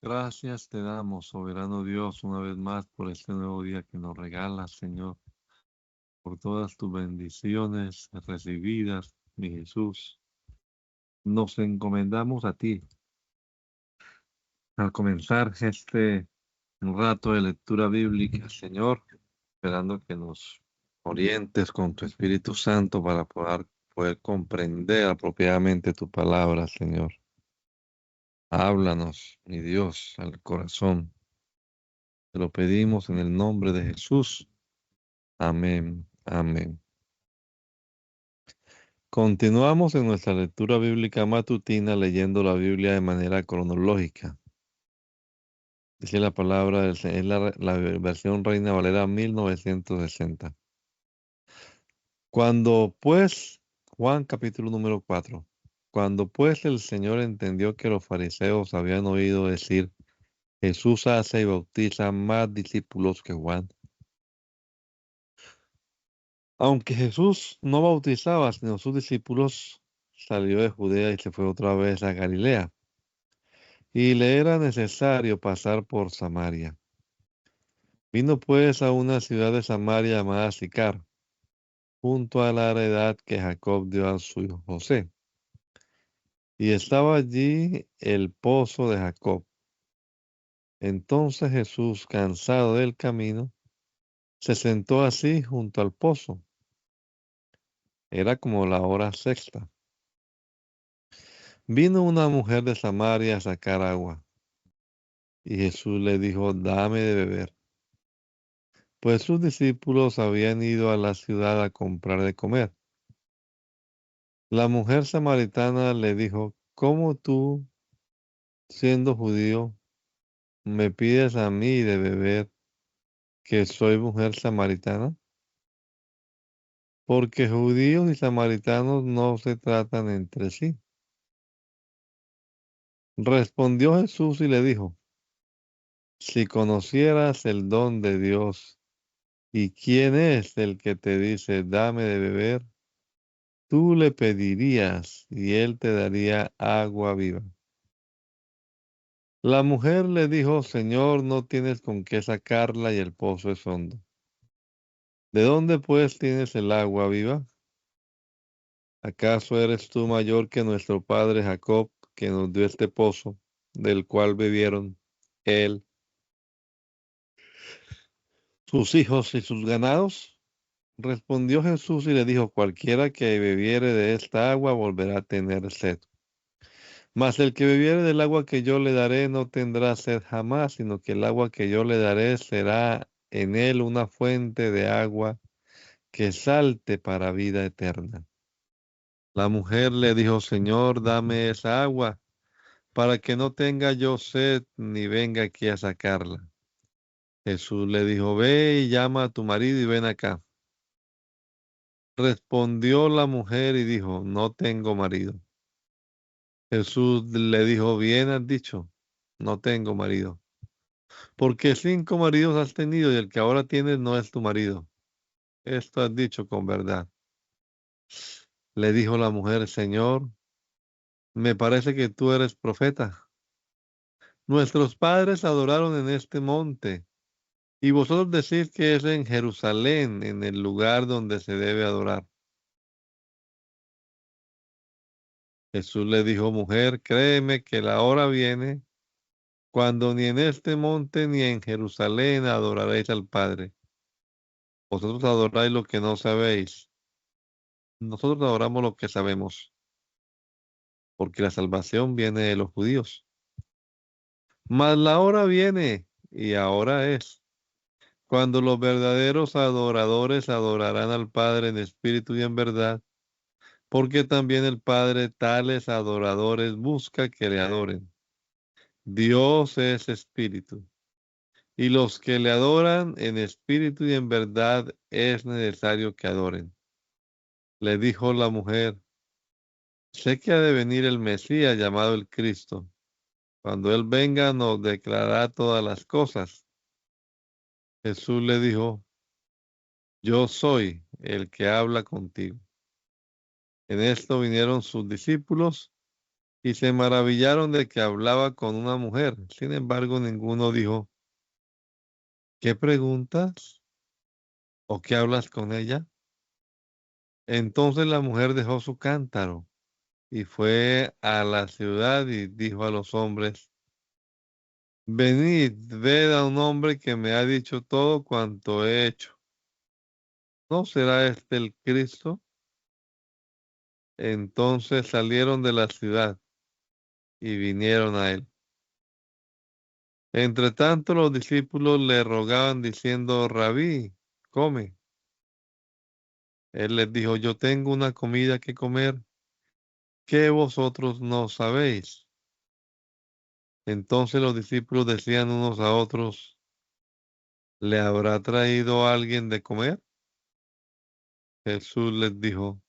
Gracias te damos, soberano Dios, una vez más por este nuevo día que nos regalas, Señor, por todas tus bendiciones recibidas, mi Jesús. Nos encomendamos a ti al comenzar este rato de lectura bíblica, Señor, esperando que nos orientes con tu Espíritu Santo para poder comprender apropiadamente tu palabra, Señor. Háblanos, mi Dios, al corazón. Te lo pedimos en el nombre de Jesús. Amén. Amén. Continuamos en nuestra lectura bíblica matutina leyendo la Biblia de manera cronológica. Dice la palabra del Señor, es la versión Reina Valera 1960. Cuando pues, Juan capítulo número 4. Cuando pues el Señor entendió que los fariseos habían oído decir, Jesús hace y bautiza más discípulos que Juan. Aunque Jesús no bautizaba, sino sus discípulos, salió de Judea y se fue otra vez a Galilea. Y le era necesario pasar por Samaria. Vino pues a una ciudad de Samaria llamada Sicar, junto a la heredad que Jacob dio a su hijo José. Y estaba allí el pozo de Jacob. Entonces Jesús, cansado del camino, se sentó así junto al pozo. Era como la hora sexta. Vino una mujer de Samaria a sacar agua. Y Jesús le dijo, dame de beber. Pues sus discípulos habían ido a la ciudad a comprar de comer. La mujer samaritana le dijo, ¿cómo tú, siendo judío, me pides a mí de beber, que soy mujer samaritana? Porque judíos y samaritanos no se tratan entre sí. Respondió Jesús y le dijo, si conocieras el don de Dios y quién es el que te dice, dame de beber, tú le pedirías y él te daría agua viva. La mujer le dijo, Señor, no tienes con qué sacarla y el pozo es hondo. ¿De dónde pues tienes el agua viva? ¿Acaso eres tú mayor que nuestro padre Jacob, que nos dio este pozo, del cual bebieron él, sus hijos y sus ganados? Respondió Jesús y le dijo, cualquiera que bebiere de esta agua volverá a tener sed. Mas el que bebiere del agua que yo le daré no tendrá sed jamás, sino que el agua que yo le daré será en él una fuente de agua que salte para vida eterna. La mujer le dijo, Señor, dame esa agua, para que no tenga yo sed ni venga aquí a sacarla. Jesús le dijo, ve y llama a tu marido y ven acá. Respondió la mujer y dijo, no tengo marido. Jesús le dijo, bien has dicho, no tengo marido. Porque 5 maridos has tenido y el que ahora tienes no es tu marido. Esto has dicho con verdad. Le dijo la mujer, Señor, me parece que tú eres profeta. Nuestros padres adoraron en este monte, y vosotros decís que es en Jerusalén, en el lugar donde se debe adorar. Jesús le dijo, mujer, créeme que la hora viene cuando ni en este monte ni en Jerusalén adoraréis al Padre. Vosotros adoráis lo que no sabéis. Nosotros adoramos lo que sabemos, porque la salvación viene de los judíos. Mas la hora viene, y ahora es, cuando los verdaderos adoradores adorarán al Padre en espíritu y en verdad, porque también el Padre tales adoradores busca que le adoren. Dios es espíritu, y los que le adoran en espíritu y en verdad es necesario que adoren. Le dijo la mujer, sé que ha de venir el Mesías llamado el Cristo. Cuando Él venga nos declarará todas las cosas. Jesús le dijo, yo soy el que habla contigo. En esto vinieron sus discípulos y se maravillaron de que hablaba con una mujer. Sin embargo, ninguno dijo, ¿qué preguntas? ¿O qué hablas con ella? Entonces la mujer dejó su cántaro y fue a la ciudad y dijo a los hombres, venid, ved a un hombre que me ha dicho todo cuanto he hecho. ¿No será este el Cristo? Entonces salieron de la ciudad y vinieron a él. Entre tanto los discípulos le rogaban diciendo, Rabí, come. Él les dijo, yo tengo una comida que comer que vosotros no sabéis. Entonces los discípulos decían unos a otros, ¿le habrá traído alguien de comer? Jesús les dijo,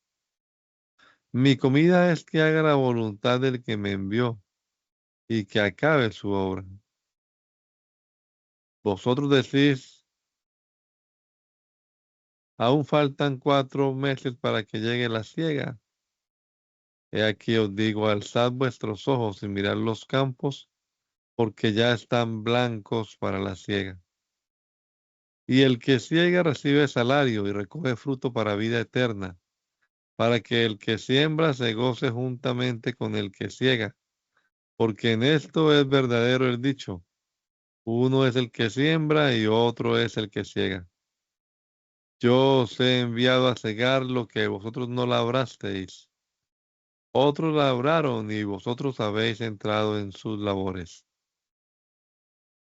mi comida es que haga la voluntad del que me envió y que acabe su obra. Vosotros decís, aún faltan 4 meses para que llegue la siega. He aquí os digo, alzad vuestros ojos y mirad los campos, porque ya están blancos para la siega. Y el que siega recibe salario y recoge fruto para vida eterna, para que el que siembra se goce juntamente con el que siega, porque en esto es verdadero el dicho, uno es el que siembra y otro es el que siega. Yo os he enviado a cegar lo que vosotros no labrasteis. Otros labraron y vosotros habéis entrado en sus labores.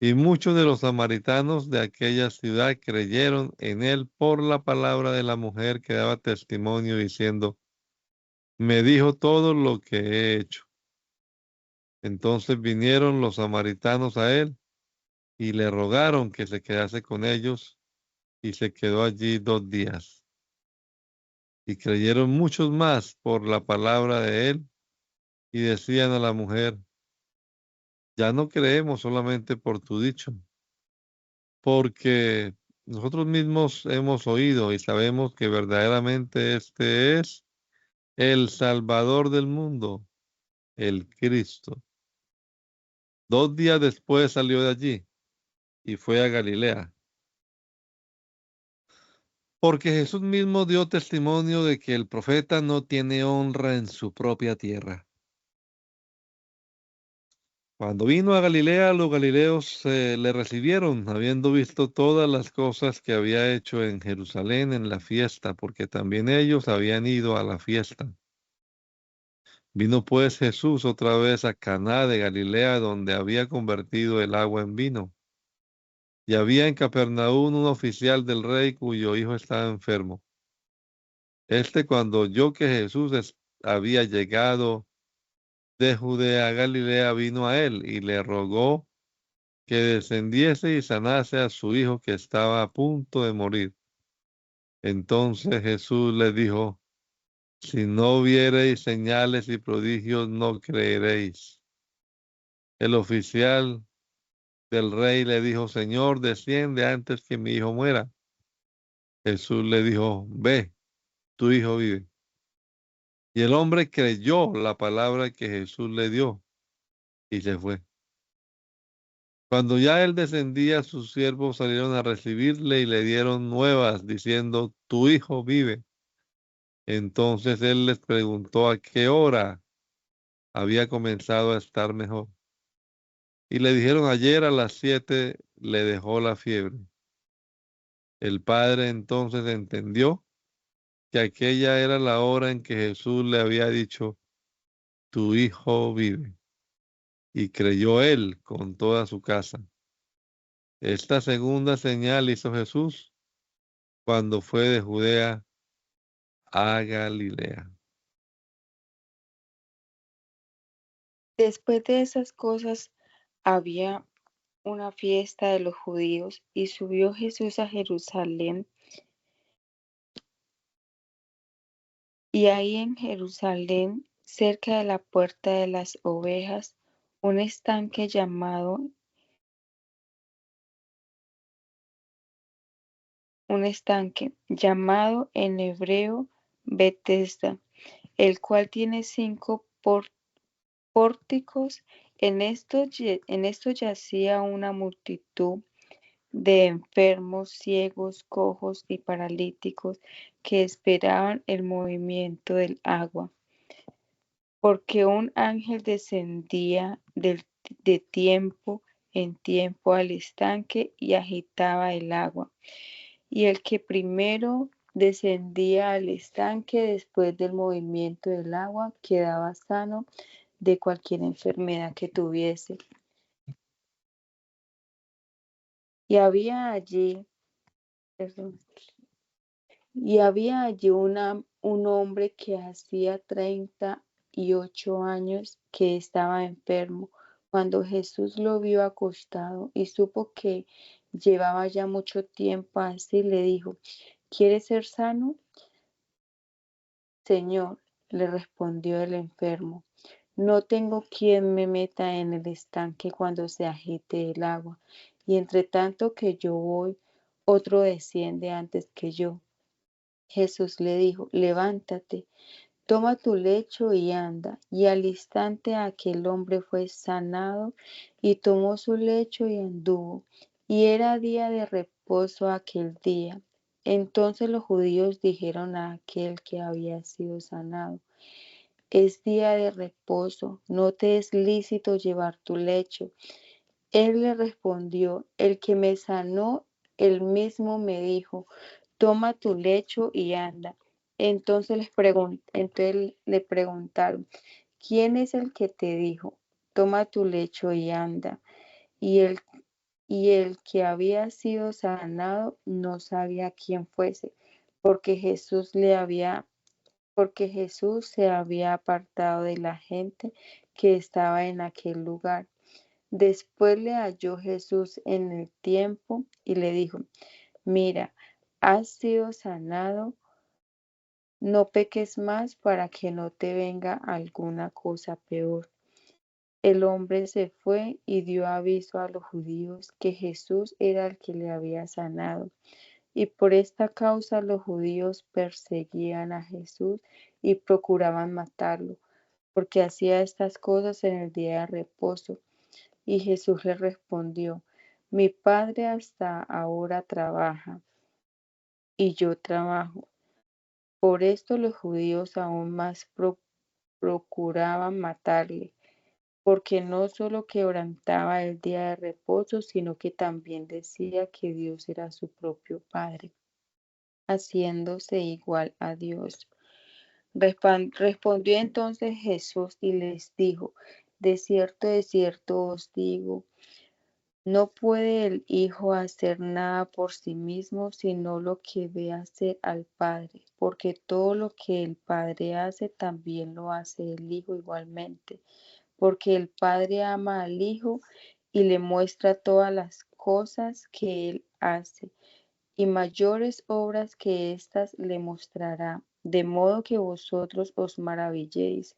Y muchos de los samaritanos de aquella ciudad creyeron en él por la palabra de la mujer que daba testimonio diciendo, me dijo todo lo que he hecho. Entonces vinieron los samaritanos a él y le rogaron que se quedase con ellos y se quedó allí 2 días. Y creyeron muchos más por la palabra de él y decían a la mujer, ya no creemos solamente por tu dicho, porque nosotros mismos hemos oído y sabemos que verdaderamente este es el Salvador del mundo, el Cristo. 2 días después salió de allí y fue a Galilea, porque Jesús mismo dio testimonio de que el profeta no tiene honra en su propia tierra. Cuando vino a Galilea, los galileos le recibieron, habiendo visto todas las cosas que había hecho en Jerusalén en la fiesta, porque también ellos habían ido a la fiesta. Vino pues Jesús otra vez a Caná de Galilea, donde había convertido el agua en vino. Y había en Capernaum un oficial del rey cuyo hijo estaba enfermo. Este, cuando oyó que Jesús había llegado de Judea a Galilea, vino a él y le rogó que descendiese y sanase a su hijo que estaba a punto de morir. Entonces Jesús le dijo, si no viereis señales y prodigios, no creeréis. El oficial del rey le dijo, Señor, desciende antes que mi hijo muera. Jesús le dijo, ve, tu hijo vive. Y el hombre creyó la palabra que Jesús le dio y se fue. Cuando ya él descendía, sus siervos salieron a recibirle y le dieron nuevas, diciendo, tu hijo vive. Entonces él les preguntó a qué hora había comenzado a estar mejor. Y le dijeron, ayer a las 7 le dejó la fiebre. El padre entonces entendió que aquella era la hora en que Jesús le había dicho, tu hijo vive. Y creyó él con toda su casa. Esta segunda señal hizo Jesús cuando fue de Judea a Galilea. Después de esas cosas había una fiesta de los judíos y subió Jesús a Jerusalén. Y ahí en Jerusalén, cerca de la puerta de las ovejas, un estanque llamado en hebreo Betesda, el cual tiene 5 pórticos. En esto yacía una multitud de enfermos, ciegos, cojos y paralíticos que esperaban el movimiento del agua, porque un ángel descendía de tiempo en tiempo al estanque y agitaba el agua. Y el que primero descendía al estanque después del movimiento del agua quedaba sano de cualquier enfermedad que tuviese. Y había allí, perdón, y había allí un hombre que hacía 38 años que estaba enfermo. Cuando Jesús lo vio acostado y supo que llevaba ya mucho tiempo así, le dijo: ¿Quieres ser sano? Señor, le respondió el enfermo, no tengo quien me meta en el estanque cuando se agite el agua, y entre tanto que yo voy, otro desciende antes que yo. Jesús le dijo: levántate, toma tu lecho y anda. Y al instante aquel hombre fue sanado y tomó su lecho y anduvo. Y era día de reposo aquel día. Entonces los judíos dijeron a aquel que había sido sanado: es día de reposo, no te es lícito llevar tu lecho. Él le respondió: el que me sanó, él mismo me dijo: toma tu lecho y anda. Entonces le preguntaron: ¿quién es el que te dijo: toma tu lecho y anda? Y el que había sido sanado no sabía quién fuese, porque Jesús se había apartado de la gente que estaba en aquel lugar. Después le halló Jesús en el templo y le dijo: mira, has sido sanado, no peques más para que no te venga alguna cosa peor. El hombre se fue y dio aviso a los judíos que Jesús era el que le había sanado. Y por esta causa los judíos perseguían a Jesús y procuraban matarlo, porque hacía estas cosas en el día de reposo. Y Jesús le respondió: mi Padre hasta ahora trabaja, y yo trabajo. Por esto los judíos aún más procuraban matarle, porque no solo quebrantaba el día de reposo, sino que también decía que Dios era su propio Padre, haciéndose igual a Dios. Respondió entonces Jesús y les dijo: de cierto os digo, no puede el Hijo hacer nada por sí mismo, sino lo que ve hacer al Padre, porque todo lo que el Padre hace, también lo hace el Hijo igualmente, porque el Padre ama al Hijo y le muestra todas las cosas que Él hace, y mayores obras que éstas le mostrará, de modo que vosotros os maravilléis.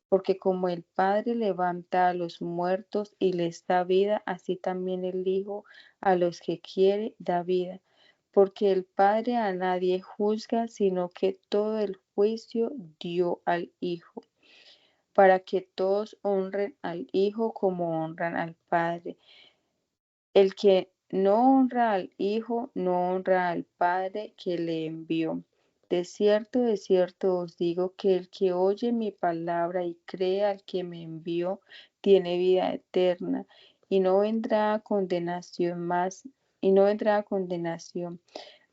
Porque como el Padre levanta a los muertos y les da vida, así también el Hijo a los que quiere da vida. Porque el Padre a nadie juzga, sino que todo el juicio dio al Hijo, para que todos honren al Hijo como honran al Padre. El que no honra al Hijo, no honra al Padre que le envió. De cierto os digo que el que oye mi palabra y cree al que me envió, tiene vida eterna, y no vendrá a condenación más,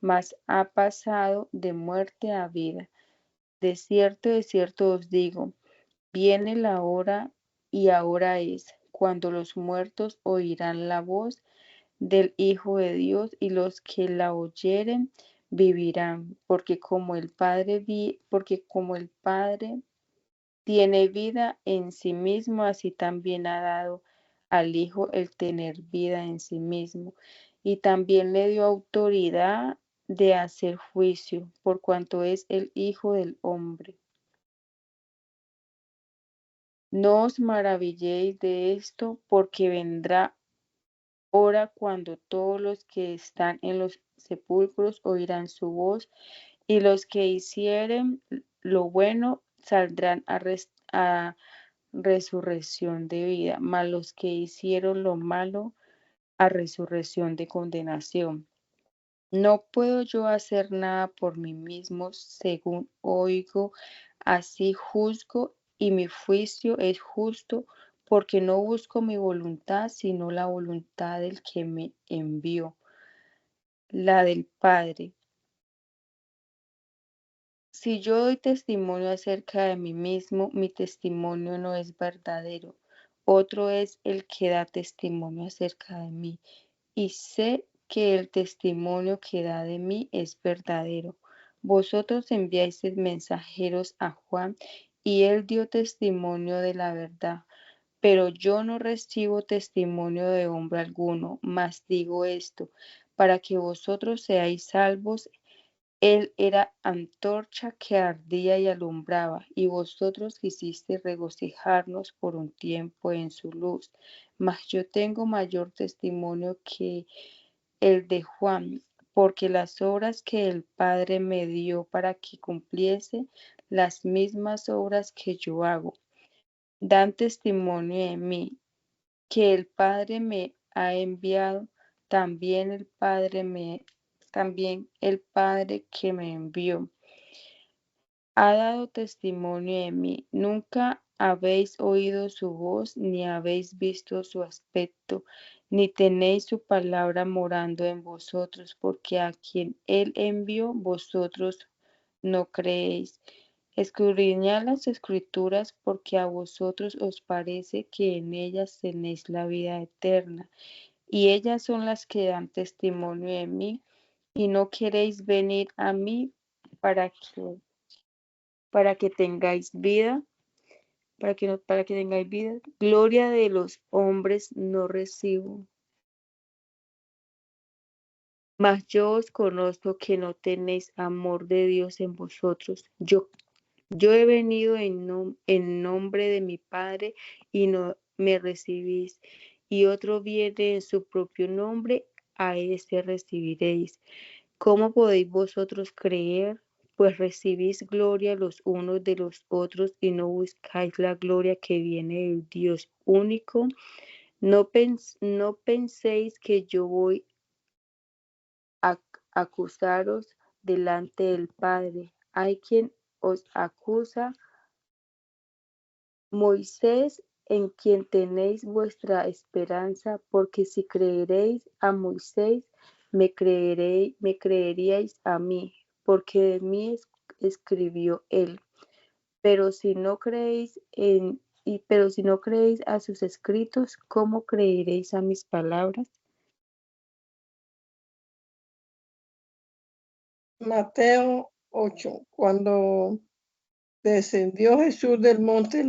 mas ha pasado de muerte a vida. De cierto os digo, viene la hora, y ahora es, cuando los muertos oirán la voz del Hijo de Dios, y los que la oyeren vivirán, porque como el Padre tiene vida en sí mismo, así también ha dado al Hijo el tener vida en sí mismo, y también le dio autoridad de hacer juicio, por cuanto es el Hijo del hombre. No os maravilléis de esto, porque vendrá hora cuando todos los que están en los sepulcros oirán su voz, y los que hicieren lo bueno saldrán resurrección de vida, mas los que hicieron lo malo a resurrección de condenación. No puedo yo hacer nada por mí mismo, según oigo, así juzgo, y mi juicio es justo, porque no busco mi voluntad, sino la voluntad del que me envió, la del Padre. Si yo doy testimonio acerca de mí mismo, mi testimonio no es verdadero. Otro es el que da testimonio acerca de mí, y sé que el testimonio que da de mí es verdadero. Vosotros enviáis mensajeros a Juan, y él dio testimonio de la verdad. Pero yo no recibo testimonio de hombre alguno, mas digo esto, para que vosotros seáis salvos. Él era antorcha que ardía y alumbraba, y vosotros quisisteis regocijarnos por un tiempo en su luz. Mas yo tengo mayor testimonio que el de Juan, porque las obras que el Padre me dio para que cumpliese, las mismas obras que yo hago, dan testimonio de mí, que el Padre me ha enviado, también el Padre que me envió ha dado testimonio de mí. Nunca habéis oído su voz, ni habéis visto su aspecto, ni tenéis su palabra morando en vosotros, porque a quien él envió, vosotros no creéis. Escudriñad las Escrituras, porque a vosotros os parece que en ellas tenéis la vida eterna, y ellas son las que dan testimonio de mí, y no queréis venir a mí para que tengáis vida, para que tengáis vida. Gloria de los hombres no recibo, mas yo os conozco que no tenéis amor de Dios en vosotros. Yo he venido en nombre de mi Padre y no me recibís, y otro viene en su propio nombre, a ese recibiréis. ¿Cómo podéis vosotros creer? Pues recibís gloria los unos de los otros y no buscáis la gloria que viene del Dios único. No penséis que yo voy a acusaros delante del Padre. Hay quien os acusa, Moisés, en quien tenéis vuestra esperanza, porque si creeréis a Moisés, me creeríais a mí, porque de mí escribió él. Pero si no creéis pero si no creéis a sus escritos, ¿cómo creeréis a mis palabras? Mateo 8. Cuando descendió Jesús del monte,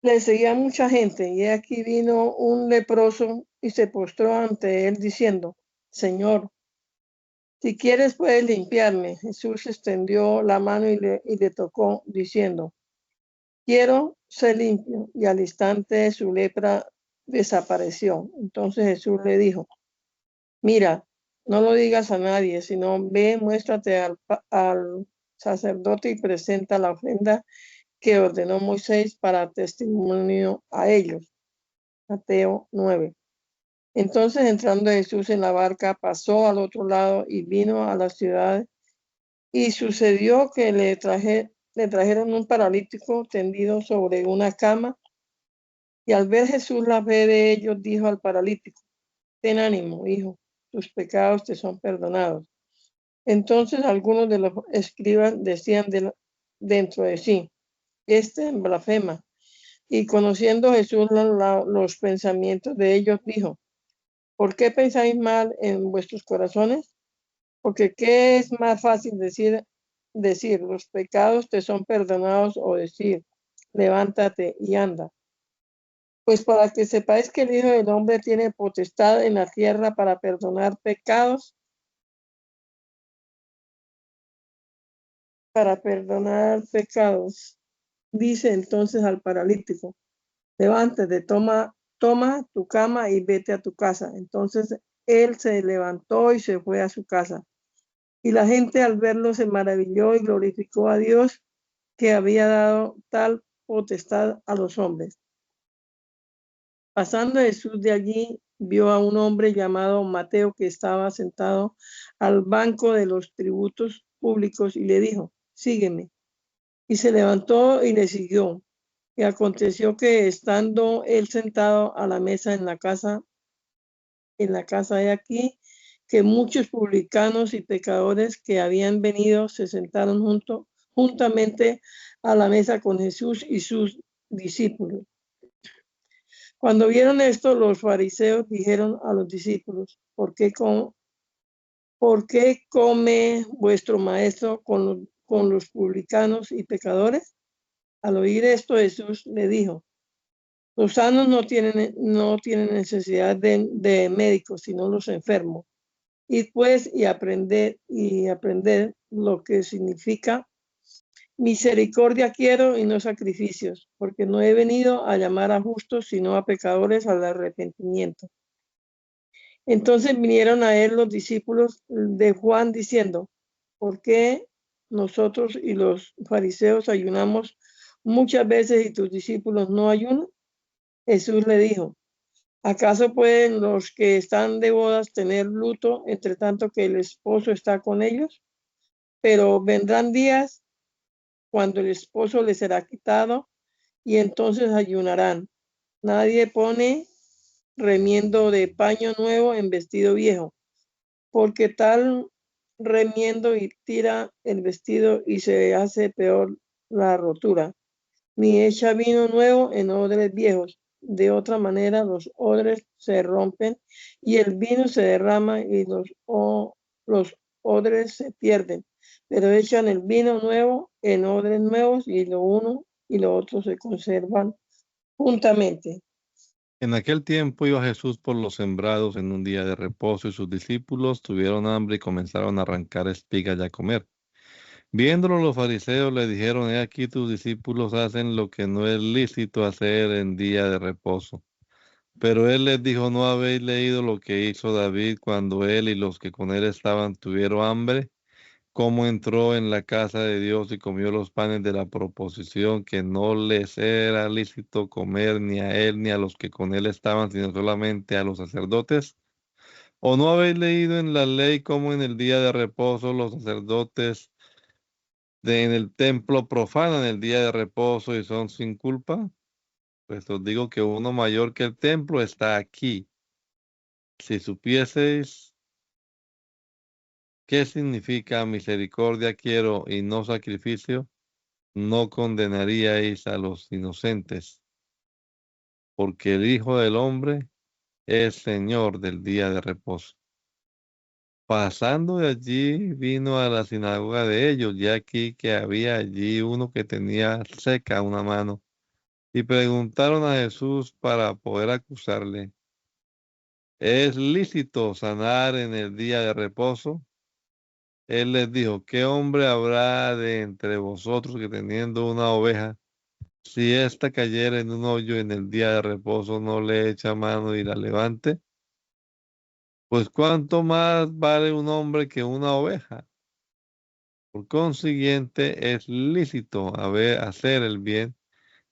le seguía mucha gente, y aquí vino un leproso y se postró ante él diciendo: Señor, si quieres puedes limpiarme. Jesús extendió la mano y le tocó, diciendo: quiero ser limpio. Y al instante su lepra desapareció. Entonces Jesús le dijo: mira, no lo digas a nadie, sino ve, muéstrate al sacerdote y presenta la ofrenda que ordenó Moisés para testimonio a ellos. Mateo 9. Entonces, entrando Jesús en la barca, pasó al otro lado y vino a la ciudad, y sucedió que le trajeron un paralítico tendido sobre una cama, y al ver Jesús la fe de ellos, dijo al paralítico: ten ánimo, hijo, tus pecados te son perdonados. Entonces algunos de los escribas decían dentro de sí: este blasfema. Y conociendo Jesús los pensamientos de ellos, dijo: ¿por qué pensáis mal en vuestros corazones? Porque ¿qué es más fácil decir, los pecados te son perdonados, o decir, levántate y anda? Pues para que sepáis que el Hijo del Hombre tiene potestad en la tierra para perdonar pecados, dice entonces al paralítico: levántate, toma tu cama y vete a tu casa. Entonces él se levantó y se fue a su casa. Y la gente al verlo se maravilló y glorificó a Dios, que había dado tal potestad a los hombres. Pasando Jesús de allí, vio a un hombre llamado Mateo que estaba sentado al banco de los tributos públicos y le dijo, sígueme. Y se levantó y le siguió. Y aconteció que estando él sentado a la mesa en la casa de aquí, que muchos publicanos y pecadores que habían venido se sentaron juntamente a la mesa con Jesús y sus discípulos. Cuando vieron esto, los fariseos dijeron a los discípulos, ¿por qué come vuestro maestro con los publicanos y pecadores? Al oír esto, Jesús le dijo, los sanos no tienen necesidad de médicos, sino los enfermos. Id pues y aprended lo que significa misericordia quiero y no sacrificios, porque no he venido a llamar a justos, sino a pecadores al arrepentimiento. Entonces vinieron a él los discípulos de Juan diciendo, ¿por qué nosotros y los fariseos ayunamos muchas veces y tus discípulos no ayunan? Jesús le dijo, ¿acaso pueden los que están de bodas tener luto entre tanto que el esposo está con ellos? Pero vendrán días cuando el esposo les será quitado y entonces ayunarán. Nadie pone remiendo de paño nuevo en vestido viejo, porque tal remiendo y tira el vestido y se hace peor la rotura. Ni echa vino nuevo en odres viejos. De otra manera los odres se rompen y el vino se derrama y los odres se pierden. Pero echan el vino nuevo en odres nuevos y lo uno y lo otro se conservan juntamente. En aquel tiempo iba Jesús por los sembrados en un día de reposo y sus discípulos tuvieron hambre y comenzaron a arrancar espigas y a comer. Viéndolo los fariseos le dijeron, he aquí tus discípulos hacen lo que no es lícito hacer en día de reposo. Pero él les dijo, ¿no habéis leído lo que hizo David cuando él y los que con él estaban tuvieron hambre? Cómo entró en la casa de Dios y comió los panes de la proposición, que no les era lícito comer ni a él ni a los que con él estaban, sino solamente a los sacerdotes. ¿O no habéis leído en la ley cómo en el día de reposo los sacerdotes en el templo profanan el día de reposo y son sin culpa? Pues os digo que uno mayor que el templo está aquí. Si supieseis qué significa misericordia quiero y no sacrificio, no condenaríais a los inocentes, porque el Hijo del Hombre es Señor del día de reposo. Pasando de allí, vino a la sinagoga de ellos, ya aquí que había allí uno que tenía seca una mano, y preguntaron a Jesús para poder acusarle, ¿es lícito sanar en el día de reposo? Él les dijo, ¿qué hombre habrá de entre vosotros que teniendo una oveja, si ésta cayera en un hoyo en el día de reposo, no le echa mano y la levante? Pues cuánto más vale un hombre que una oveja. Por consiguiente, es lícito hacer el bien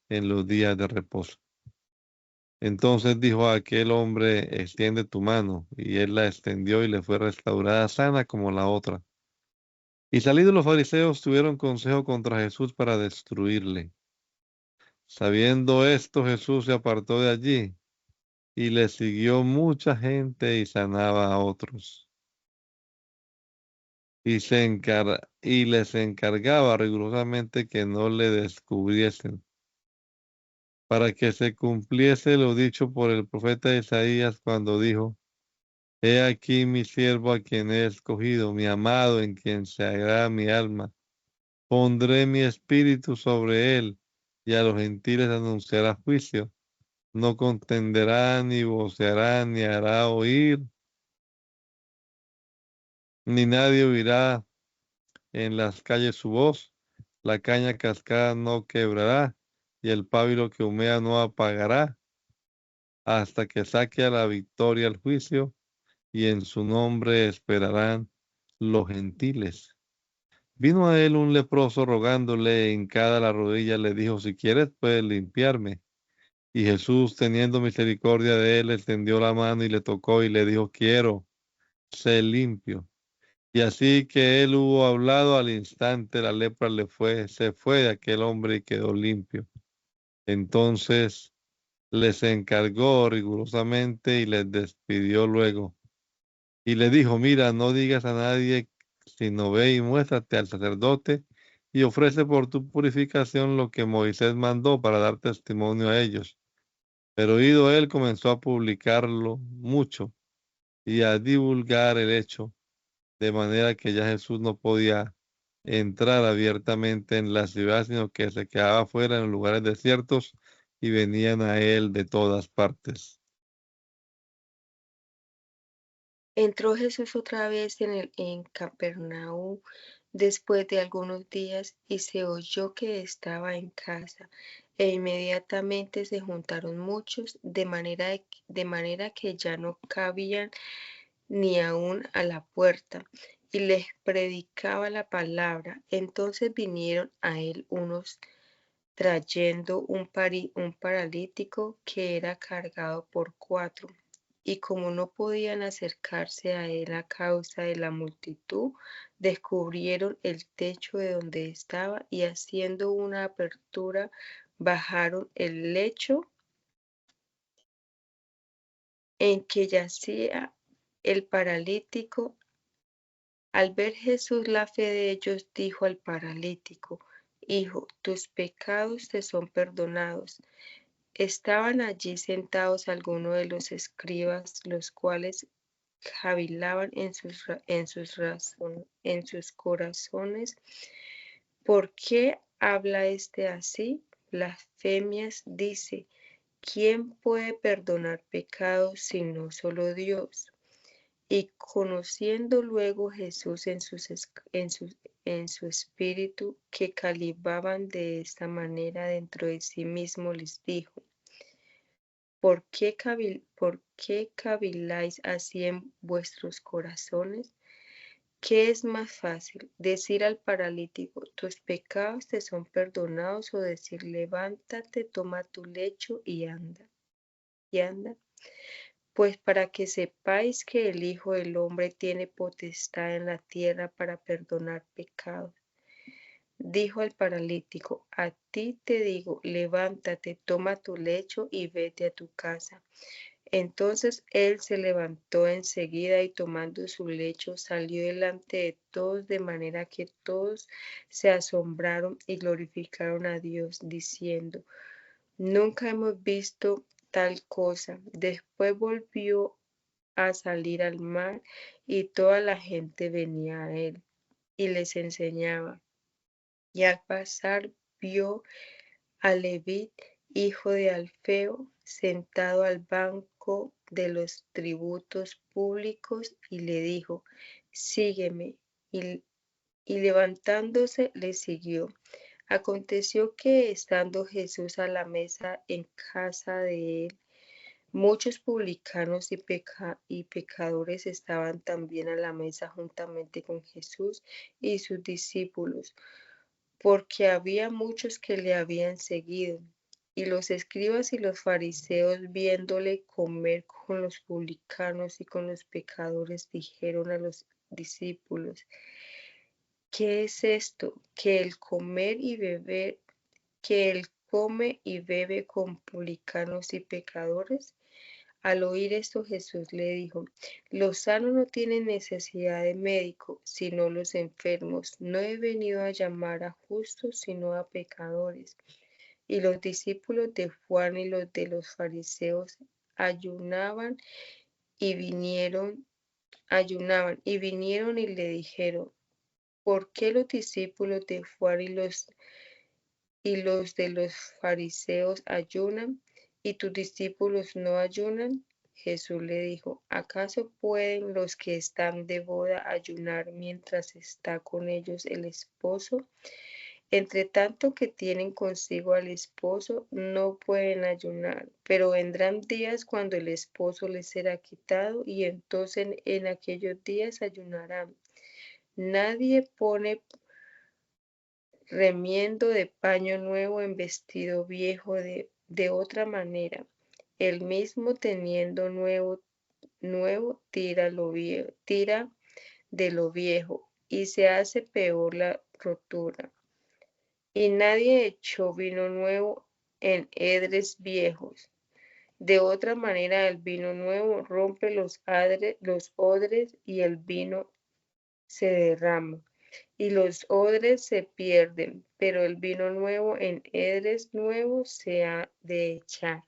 en los días de reposo. Entonces dijo a aquel hombre, extiende tu mano, y él la extendió y le fue restaurada sana como la otra. Y salidos los fariseos tuvieron consejo contra Jesús para destruirle. Sabiendo esto, Jesús se apartó de allí y le siguió mucha gente y sanaba a otros. Y les encargaba rigurosamente que no le descubriesen, para que se cumpliese lo dicho por el profeta Isaías cuando dijo, he aquí mi siervo a quien he escogido, mi amado en quien se agrada mi alma. Pondré mi espíritu sobre él y a los gentiles anunciará juicio. No contenderá, ni voceará, ni hará oír, ni nadie oirá en las calles su voz. La caña cascada no quebrará, y el pábilo que humea no apagará, hasta que saque a la victoria el juicio, y en su nombre esperarán los gentiles. Vino a él un leproso rogándole, hincada la rodilla, le dijo, si quieres, puedes limpiarme. Y Jesús, teniendo misericordia de él, extendió la mano y le tocó y le dijo, quiero, sé limpio. Y así que él hubo hablado, al instante la lepra se fue de aquel hombre y quedó limpio. Entonces les encargó rigurosamente y les despidió luego. Y le dijo, mira, no digas a nadie, sino ve y muéstrate al sacerdote y ofrece por tu purificación lo que Moisés mandó para dar testimonio a ellos. Pero ido él comenzó a publicarlo mucho y a divulgar el hecho, de manera que ya Jesús no podía entrar abiertamente en la ciudad, sino que se quedaba fuera en los lugares desiertos y venían a él de todas partes. Entró Jesús otra vez en Capernaum después de algunos días y se oyó que estaba en casa, e inmediatamente se juntaron muchos, de manera que ya no cabían ni aun a la puerta, y les predicaba la palabra. Entonces vinieron a él unos trayendo un paralítico que era cargado por 4. Y como no podían acercarse a él a causa de la multitud, descubrieron el techo de donde estaba y haciendo una apertura, bajaron el lecho en que yacía el paralítico. Al ver Jesús la fe de ellos, dijo al paralítico, Hijo, tus pecados te son perdonados. Estaban allí sentados algunos de los escribas, los cuales cavilaban en sus corazones. ¿Por qué habla este así? Blasfemias dice. ¿Quién puede perdonar pecados sino solo Dios? Y conociendo luego Jesús en su espíritu que calibaban de esta manera dentro de sí mismo, les dijo, ¿por qué caviláis así en vuestros corazones? ¿Qué es más fácil, decir al paralítico, tus pecados te son perdonados, o decir, levántate, toma tu lecho y anda? Pues para que sepáis que el Hijo del Hombre tiene potestad en la tierra para perdonar pecados. Dijo al paralítico, a ti te digo, levántate, toma tu lecho y vete a tu casa. Entonces él se levantó enseguida y tomando su lecho salió delante de todos, de manera que todos se asombraron y glorificaron a Dios, diciendo, nunca hemos visto tal cosa. Después volvió a salir al mar y toda la gente venía a él y les enseñaba. Y al pasar vio a Leví, hijo de Alfeo, sentado al banco de los tributos públicos, y le dijo, sígueme. Y levantándose le siguió. Aconteció que estando Jesús a la mesa en casa de él, muchos publicanos y pecadores estaban también a la mesa juntamente con Jesús y sus discípulos, porque había muchos que le habían seguido. Y los escribas y los fariseos, viéndole comer con los publicanos y con los pecadores, dijeron a los discípulos, ¿qué es esto? Que él come y bebe con publicanos y pecadores. Al oír esto, Jesús le dijo, los sanos no tienen necesidad de médico, sino los enfermos. No he venido a llamar a justos, sino a pecadores. Y los discípulos de Juan y los de los fariseos ayunaban y vinieron y le dijeron, ¿por qué los discípulos de Juan y los de los fariseos ayunan, y tus discípulos no ayunan? Jesús le dijo, ¿acaso pueden los que están de boda ayunar mientras está con ellos el esposo? Entre tanto que tienen consigo al esposo, no pueden ayunar, pero vendrán días cuando el esposo les será quitado, y entonces en aquellos días ayunarán. Nadie pone remiendo de paño nuevo en vestido viejo de otra manera. El mismo teniendo nuevo tira de lo viejo y se hace peor la rotura. Y nadie echó vino nuevo en edres viejos. De otra manera el vino nuevo rompe los odres y el vino se derrama y los odres se pierden, pero el vino nuevo en edres nuevos se ha de echar.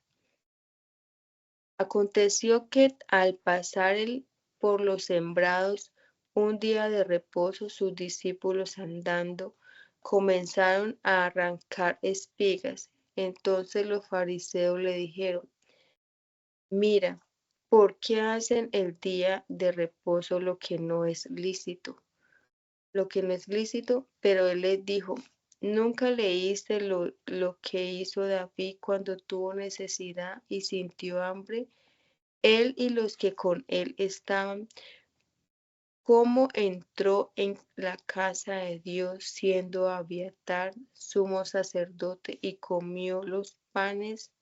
Aconteció que al pasar él por los sembrados un día de reposo, sus discípulos andando comenzaron a arrancar espigas. Entonces los fariseos le dijeron: Mira, ¿por qué hacen el día de reposo lo que no es lícito? Pero él les dijo: ¿Nunca leíste lo que hizo David cuando tuvo necesidad y sintió hambre? Él y los que con él estaban, cómo entró en la casa de Dios siendo Abiatar sumo sacerdote y comió los panes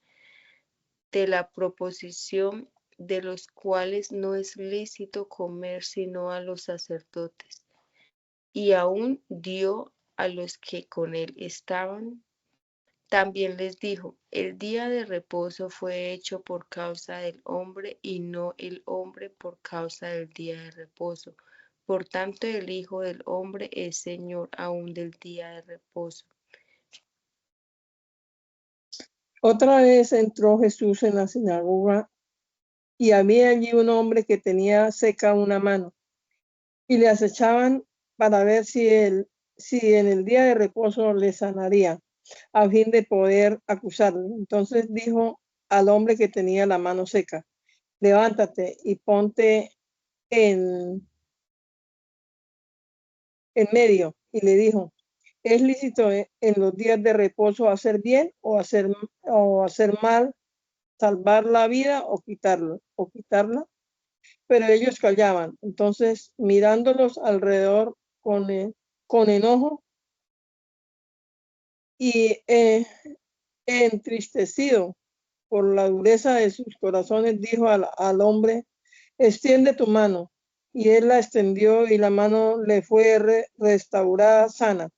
de la proposición, de los cuales no es lícito comer sino a los sacerdotes, y aún dio a los que con él estaban. También les dijo: el día de reposo fue hecho por causa del hombre y no el hombre por causa del día de reposo. Por tanto, el Hijo del Hombre es Señor aún del día de reposo. Otra vez entró Jesús en la sinagoga y había allí un hombre que tenía seca una mano, y le acechaban para ver si en el día de reposo le sanaría, a fin de poder acusarlo. Entonces dijo al hombre que tenía la mano seca: levántate y ponte en medio. Y le dijo: ¿es lícito en los días de reposo hacer bien o hacer mal, salvar la vida o quitarla? Pero ellos callaban. Entonces, mirándolos alrededor con enojo y entristecido por la dureza de sus corazones, dijo al hombre: extiende tu mano. Y él la extendió y la mano le fue restaurada sana.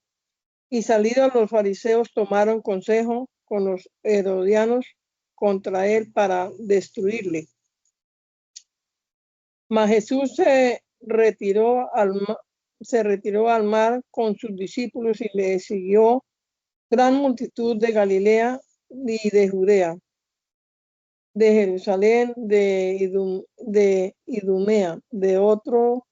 Y salidos los fariseos tomaron consejo con los herodianos contra él para destruirle. Mas Jesús se retiró al mar con sus discípulos y le siguió gran multitud de Galilea y de Judea, de Jerusalén, de Idumea, de otro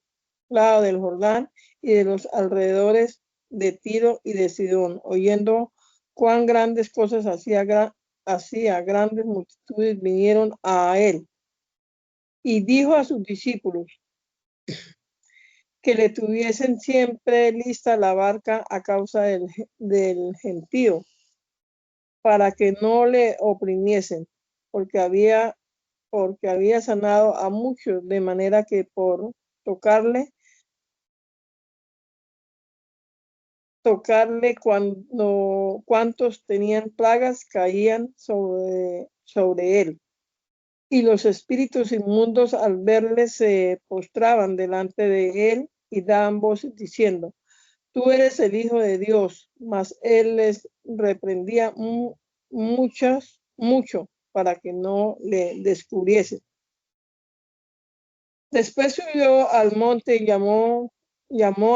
lado del Jordán y de los alrededores de Tiro y de Sidón, oyendo cuán grandes cosas hacía, grandes multitudes vinieron a él. Y dijo a sus discípulos que le tuviesen siempre lista la barca a causa del gentío, para que no le oprimiesen, porque había sanado a muchos, de manera que por tocarle cuantos tenían plagas caían sobre él. Y los espíritus inmundos al verle se postraban delante de él y daban voces diciendo: tú eres el Hijo de Dios. Mas él les reprendía mucho para que no le descubriesen. Después subió al monte y llamó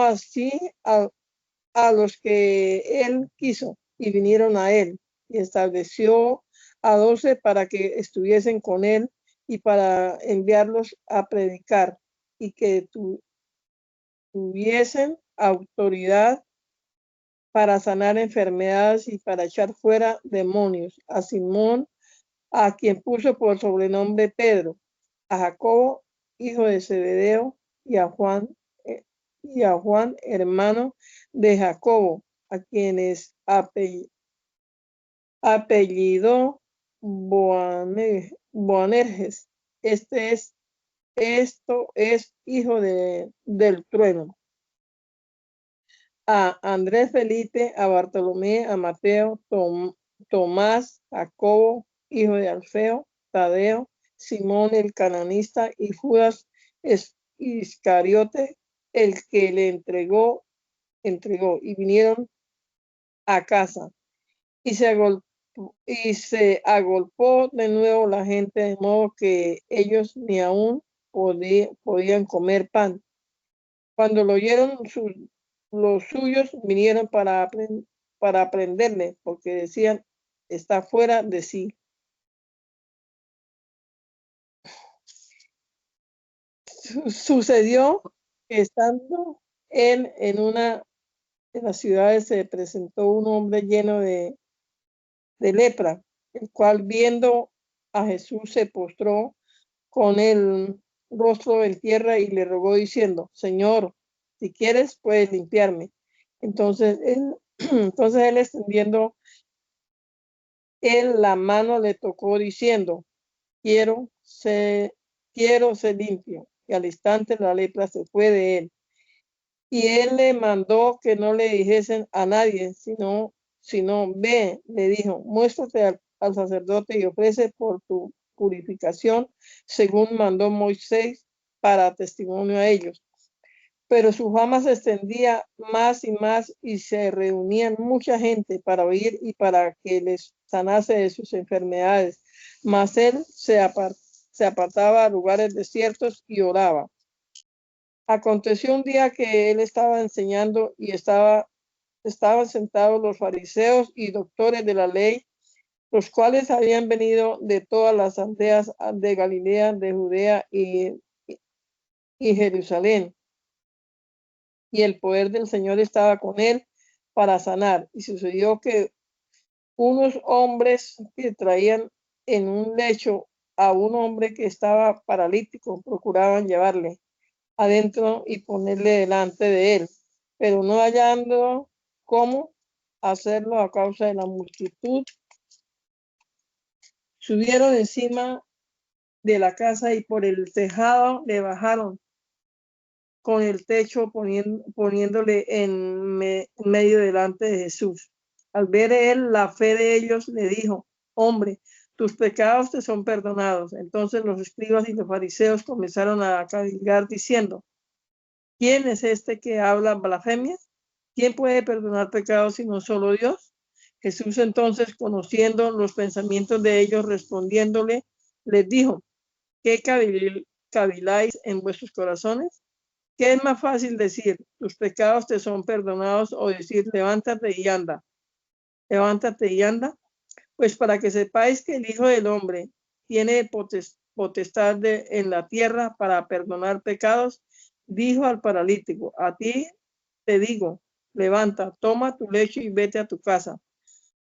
así a los que él quiso, y vinieron a él, y estableció a 12 para que estuviesen con él y para enviarlos a predicar, y que tuviesen autoridad para sanar enfermedades y para echar fuera demonios. A Simón, a quien puso por sobrenombre Pedro, a Jacobo, hijo de Zebedeo, y a Juan, hermano de Jacobo, a quienes apellidó Boanerges. Esto es hijo del trueno. a Andrés Felipe, a Bartolomé, a Mateo, Tomás, Jacobo, hijo de Alfeo, Tadeo, Simón el cananista y Judas Iscariote, el que le entregó, y vinieron a casa. Y se agolpó de nuevo la gente, de modo que ellos ni aún podían comer pan. Cuando lo oyeron, los suyos vinieron para prenderle, porque decían, está fuera de sí. Sucedió que estando él en una de las ciudades, se presentó un hombre lleno de lepra, el cual, viendo a Jesús, se postró con el rostro en tierra y le rogó diciendo, Señor, si quieres, puedes limpiarme. Entonces él extendiendo la mano, le tocó diciendo, quiero ser limpio. Y al instante la lepra se fue de él. Y él le mandó que no le dijesen a nadie, sino ve, le dijo, muéstrate al sacerdote y ofrece por tu purificación, según mandó Moisés, para testimonio a ellos. Pero su fama se extendía más y más, y se reunían mucha gente para oír y para que les sanase de sus enfermedades. Mas él se apartaba a lugares desiertos y oraba. Aconteció un día que él estaba enseñando y estaban sentados los fariseos y doctores de la ley, los cuales habían venido de todas las aldeas de Galilea, de Judea y Jerusalén. Y el poder del Señor estaba con él para sanar. Y sucedió que unos hombres que traían en un lecho a un hombre que estaba paralítico procuraban llevarle adentro y ponerle delante de él, pero no hallando cómo hacerlo a causa de la multitud, subieron encima de la casa y por el tejado le bajaron con el techo, poniéndole en medio delante de Jesús. Al ver él la fe de ellos, le dijo, hombre, tus pecados te son perdonados. Entonces los escribas y los fariseos comenzaron a cavilgar diciendo, ¿quién es este que habla blasfemias? ¿Quién puede perdonar pecados sino solo Dios? Jesús entonces, conociendo los pensamientos de ellos, respondiéndole, les dijo, ¿qué caviláis en vuestros corazones? ¿Qué es más fácil decir, tus pecados te son perdonados, o decir, levántate y anda? Levántate y anda. Pues para que sepáis que el Hijo del Hombre tiene potestad en la tierra para perdonar pecados, dijo al paralítico, a ti te digo, levanta, toma tu lecho y vete a tu casa.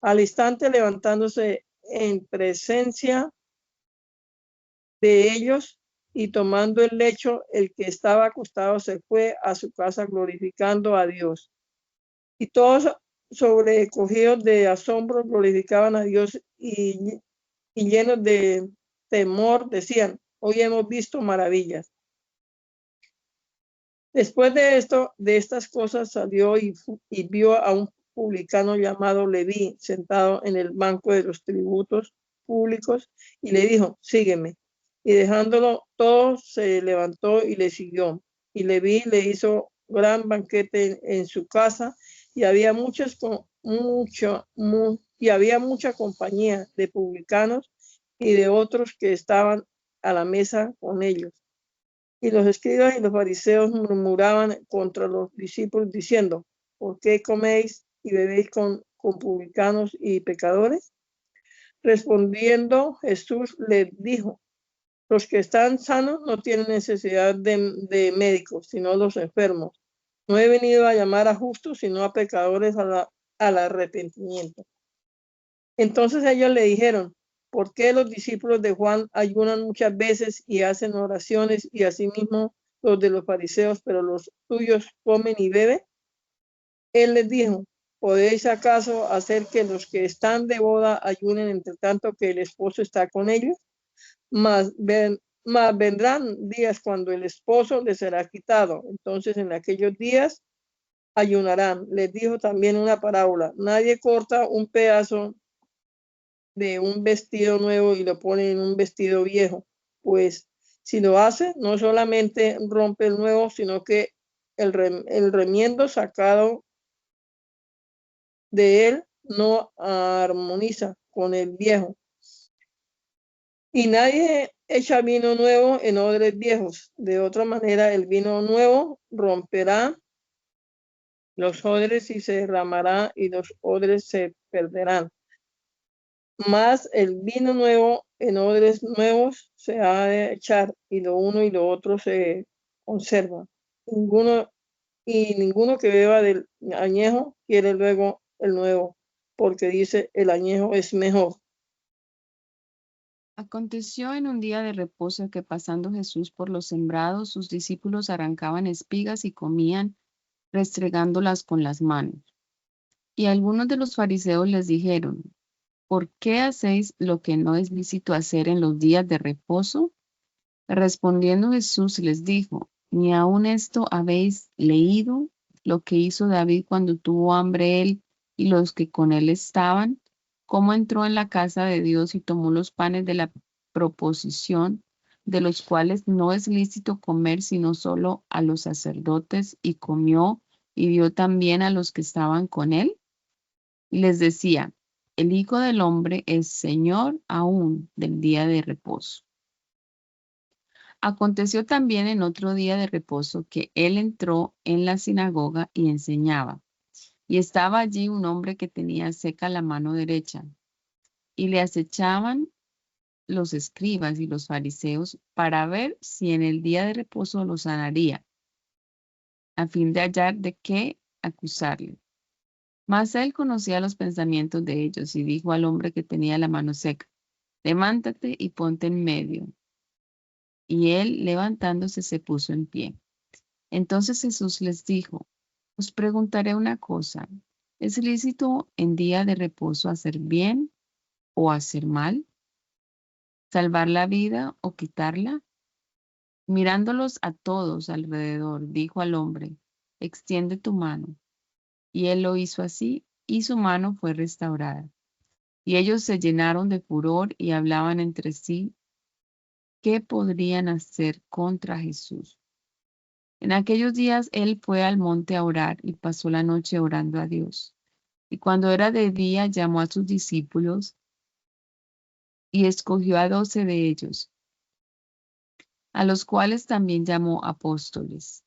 Al instante, levantándose en presencia de ellos y tomando el lecho, el que estaba acostado se fue a su casa glorificando a Dios. Y todos, sobrecogidos de asombro, glorificaban a Dios y llenos de temor decían, hoy hemos visto maravillas. Después de estas cosas, salió y vio a un publicano llamado Leví sentado en el banco de los tributos públicos y le dijo, sígueme. Y dejándolo todo, se levantó y le siguió. Y Leví le hizo gran banquete en su casa, y había mucha compañía de publicanos y de otros que estaban a la mesa con ellos. Y los escribas y los fariseos murmuraban contra los discípulos diciendo, ¿por qué coméis y bebéis con publicanos y pecadores? Respondiendo Jesús les dijo, los que están sanos no tienen necesidad de médicos, sino los enfermos. No he venido a llamar a justos, sino a pecadores al arrepentimiento. Entonces ellos le dijeron, ¿por qué los discípulos de Juan ayunan muchas veces y hacen oraciones, y asimismo los de los fariseos, pero los tuyos comen y beben? Él les dijo, ¿podéis acaso hacer que los que están de boda ayunen entre tanto que el esposo está con ellos? Mas vendrán días cuando el esposo les será quitado. Entonces en aquellos días ayunarán. Les dijo también una parábola. Nadie corta un pedazo de un vestido nuevo y lo pone en un vestido viejo, pues si lo hace, no solamente rompe el nuevo, sino que el remiendo sacado de él no armoniza con el viejo. Y nadie echa vino nuevo en odres viejos. De otra manera, el vino nuevo romperá los odres y se derramará y los odres se perderán. Mas el vino nuevo en odres nuevos se ha de echar, y lo uno y lo otro se conserva. Ninguno que beba del añejo quiere luego el nuevo, porque dice el añejo es mejor. Aconteció en un día de reposo que pasando Jesús por los sembrados, sus discípulos arrancaban espigas y comían, restregándolas con las manos. Y algunos de los fariseos les dijeron: ¿por qué hacéis lo que no es lícito hacer en los días de reposo? Respondiendo Jesús les dijo: ¿ni aun esto habéis leído, lo que hizo David cuando tuvo hambre él y los que con él estaban? Cómo entró en la casa de Dios y tomó los panes de la proposición, de los cuales no es lícito comer sino solo a los sacerdotes, y comió y dio también a los que estaban con él. Y les decía: el Hijo del Hombre es Señor aún del día de reposo. Aconteció también en otro día de reposo que él entró en la sinagoga y enseñaba. Y estaba allí un hombre que tenía seca la mano derecha. Y le acechaban los escribas y los fariseos para ver si en el día de reposo lo sanaría, a fin de hallar de qué acusarle. Mas él conocía los pensamientos de ellos y dijo al hombre que tenía la mano seca: levántate y ponte en medio. Y él, levantándose, se puso en pie. Entonces Jesús les dijo: os preguntaré una cosa. ¿Es lícito en día de reposo hacer bien o hacer mal? ¿Salvar la vida o quitarla? Mirándolos a todos alrededor, dijo al hombre: extiende tu mano. Y él lo hizo así, y su mano fue restaurada. Y ellos se llenaron de furor y hablaban entre sí qué podrían hacer contra Jesús. En aquellos días él fue al monte a orar y pasó la noche orando a Dios. Y cuando era de día llamó a sus discípulos y escogió a 12 de ellos, a los cuales también llamó apóstoles: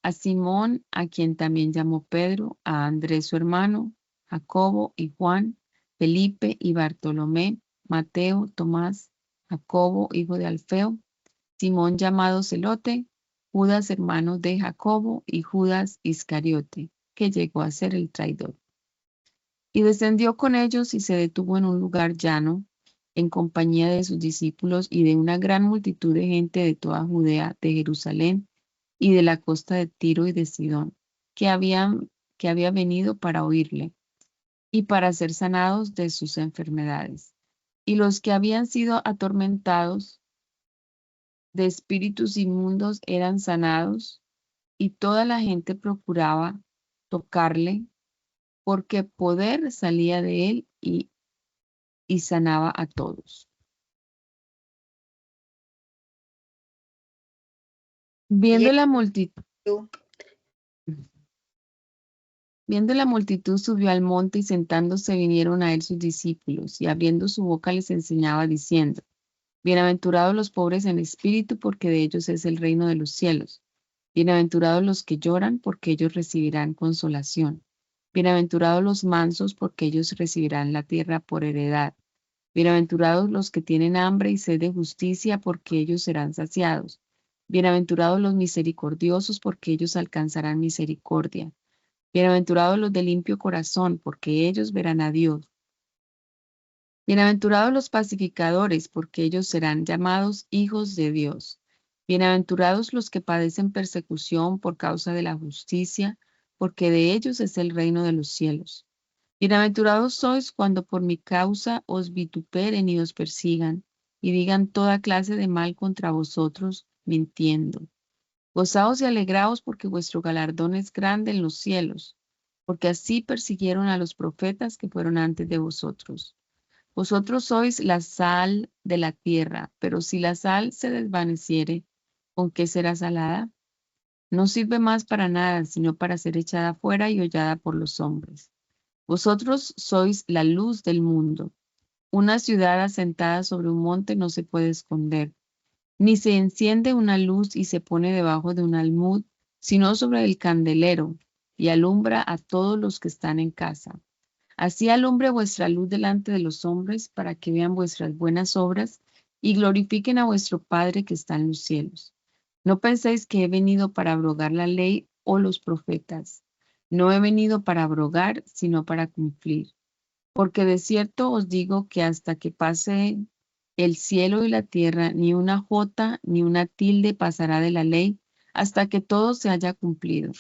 a Simón, a quien también llamó Pedro, a Andrés su hermano, Jacobo y Juan, Felipe y Bartolomé, Mateo, Tomás, Jacobo, hijo de Alfeo, Simón llamado Celote, Judas hermano de Jacobo y Judas Iscariote, que llegó a ser el traidor. Y descendió con ellos y se detuvo en un lugar llano, en compañía de sus discípulos y de una gran multitud de gente de toda Judea, de Jerusalén y de la costa de Tiro y de Sidón, que había venido para oírle y para ser sanados de sus enfermedades. Y los que habían sido atormentados de espíritus inmundos eran sanados, y toda la gente procuraba tocarle, porque poder salía de él y sanaba a todos. Viendo la multitud, subió al monte, y sentándose vinieron a él sus discípulos, y abriendo su boca les enseñaba diciendo: bienaventurados los pobres en espíritu, porque de ellos es el reino de los cielos. Bienaventurados los que lloran, porque ellos recibirán consolación. Bienaventurados los mansos, porque ellos recibirán la tierra por heredad. Bienaventurados los que tienen hambre y sed de justicia, porque ellos serán saciados. Bienaventurados los misericordiosos, porque ellos alcanzarán misericordia. Bienaventurados los de limpio corazón, porque ellos verán a Dios. Bienaventurados los pacificadores, porque ellos serán llamados hijos de Dios. Bienaventurados los que padecen persecución por causa de la justicia, porque de ellos es el reino de los cielos. Bienaventurados sois cuando por mi causa os vituperen y os persigan, y digan toda clase de mal contra vosotros, mintiendo. Gozaos y alegraos porque vuestro galardón es grande en los cielos, porque así persiguieron a los profetas que fueron antes de vosotros. Vosotros sois la sal de la tierra, pero si la sal se desvaneciere, ¿con qué será salada? No sirve más para nada, sino para ser echada fuera y hollada por los hombres. Vosotros sois la luz del mundo. Una ciudad asentada sobre un monte no se puede esconder, ni se enciende una luz y se pone debajo de un almud, sino sobre el candelero, y alumbra a todos los que están en casa. Así alumbre vuestra luz delante de los hombres, para que vean vuestras buenas obras y glorifiquen a vuestro Padre que está en los cielos. No penséis que he venido para abrogar la ley o los profetas. No he venido para abrogar, sino para cumplir. Porque de cierto os digo que hasta que pase el cielo y la tierra, ni una jota ni una tilde pasará de la ley, hasta que todo se haya cumplido.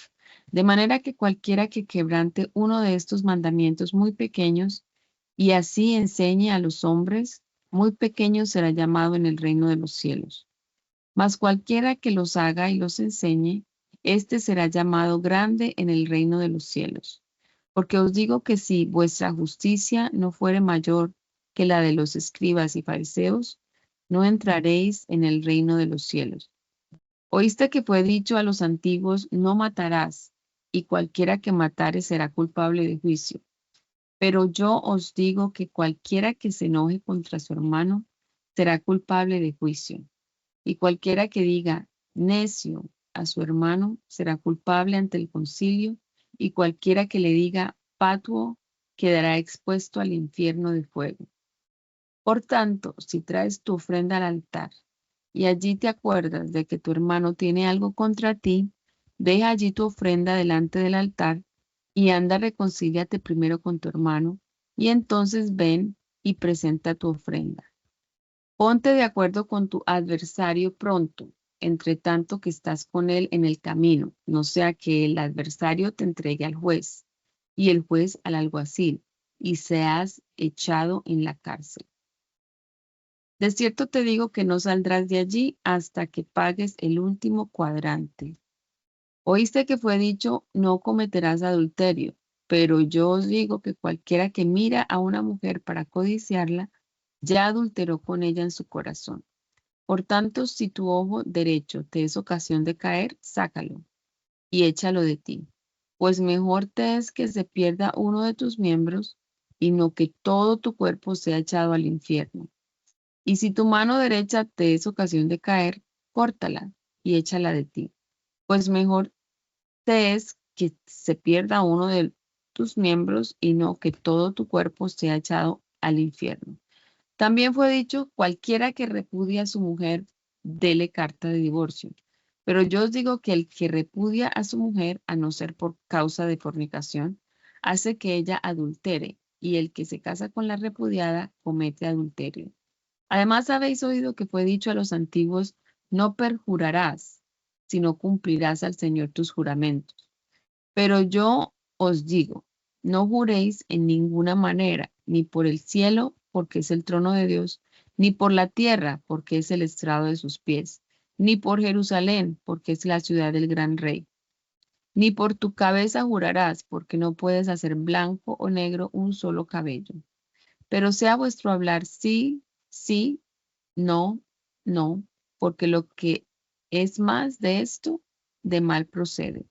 De manera que cualquiera que quebrante uno de estos mandamientos muy pequeños y así enseñe a los hombres, muy pequeño será llamado en el reino de los cielos. Mas cualquiera que los haga y los enseñe, éste será llamado grande en el reino de los cielos. Porque os digo que si vuestra justicia no fuere mayor que la de los escribas y fariseos, no entraréis en el reino de los cielos. Oíste que fue dicho a los antiguos, no matarás, y cualquiera que matare será culpable de juicio. Pero yo os digo que cualquiera que se enoje contra su hermano será culpable de juicio. Y cualquiera que diga necio a su hermano será culpable ante el concilio, y cualquiera que le diga fatuo quedará expuesto al infierno de fuego. Por tanto, si traes tu ofrenda al altar y allí te acuerdas de que tu hermano tiene algo contra ti, deja allí tu ofrenda delante del altar y anda, reconcíliate primero con tu hermano, y entonces ven y presenta tu ofrenda. Ponte de acuerdo con tu adversario pronto, entre tanto que estás con él en el camino, no sea que el adversario te entregue al juez y el juez al alguacil, y seas echado en la cárcel. De cierto te digo que no saldrás de allí hasta que pagues el último cuadrante. Oíste que fue dicho, no cometerás adulterio, pero yo os digo que cualquiera que mira a una mujer para codiciarla, ya adulteró con ella en su corazón. Por tanto, si tu ojo derecho te es ocasión de caer, sácalo y échalo de ti. Pues mejor te es que se pierda uno de tus miembros y no que todo tu cuerpo sea echado al infierno. Y si tu mano derecha te es ocasión de caer, córtala y échala de ti. Pues mejor te es que se pierda uno de tus miembros y no que todo tu cuerpo sea echado al infierno. También fue dicho, cualquiera que repudia a su mujer, dele carta de divorcio. Pero yo os digo que el que repudia a su mujer, a no ser por causa de fornicación, hace que ella adultere, y el que se casa con la repudiada comete adulterio. Además habéis oído que fue dicho a los antiguos, no perjurarás, sino cumplirás al Señor tus juramentos. Pero yo os digo, no juréis en ninguna manera, ni por el cielo, porque es el trono de Dios, ni por la tierra, porque es el estrado de sus pies, ni por Jerusalén, porque es la ciudad del gran rey. Ni por tu cabeza jurarás, porque no puedes hacer blanco o negro un solo cabello. Pero sea vuestro hablar sí, sí, no, no, porque lo que es más de esto, de mal procede.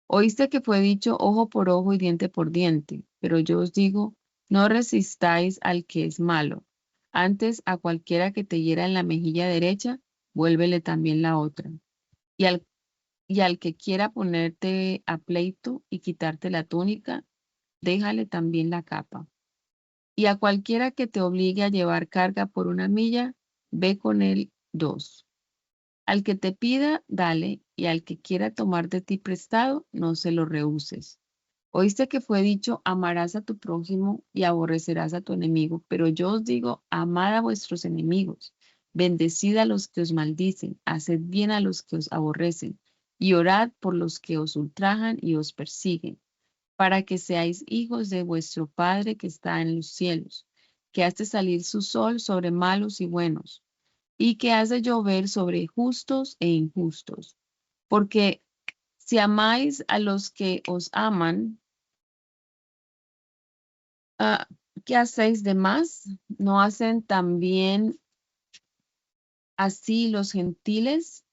Oíste que fue dicho ojo por ojo y diente por diente, pero yo os digo, no resistáis al que es malo. Antes a cualquiera que te hiera en la mejilla derecha, vuélvele también la otra. Y al que quiera ponerte a pleito y quitarte la túnica, déjale también la capa. Y a cualquiera que te obligue a llevar carga por 1 milla, ve con él 2. Al que te pida, dale, y al que quiera tomar de ti prestado, no se lo rehuses. Oíste que fue dicho, amarás a tu prójimo y aborrecerás a tu enemigo, pero yo os digo, amad a vuestros enemigos, bendecid a los que os maldicen, haced bien a los que os aborrecen, y orad por los que os ultrajan y os persiguen, para que seáis hijos de vuestro Padre que está en los cielos, que hace salir su sol sobre malos y buenos, y que hace llover sobre justos e injustos. Porque si amáis a los que os aman, ¿qué hacéis de más? ¿No hacen también así los gentiles?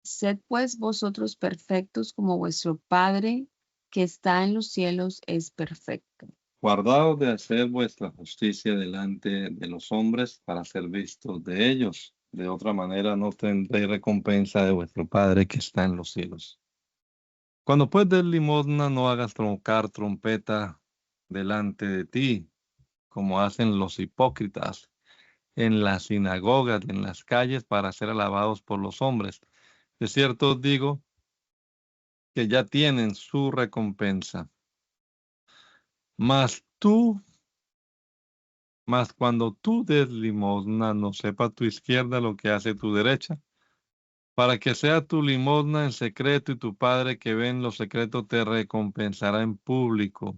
Sed pues vosotros perfectos como vuestro Padre que está en los cielos es perfecto. Guardaos de hacer vuestra justicia delante de los hombres para ser vistos de ellos. De otra manera no tendréis recompensa de vuestro Padre que está en los cielos. Cuando pues des limosna, no hagas tocar trompeta delante de ti, como hacen los hipócritas en las sinagogas y en las calles para ser alabados por los hombres. De cierto os digo que ya tienen su recompensa. Mas cuando tú des limosna, no sepa tu izquierda lo que hace tu derecha, para que sea tu limosna en secreto y tu Padre que ve en lo secreto te recompensará en público.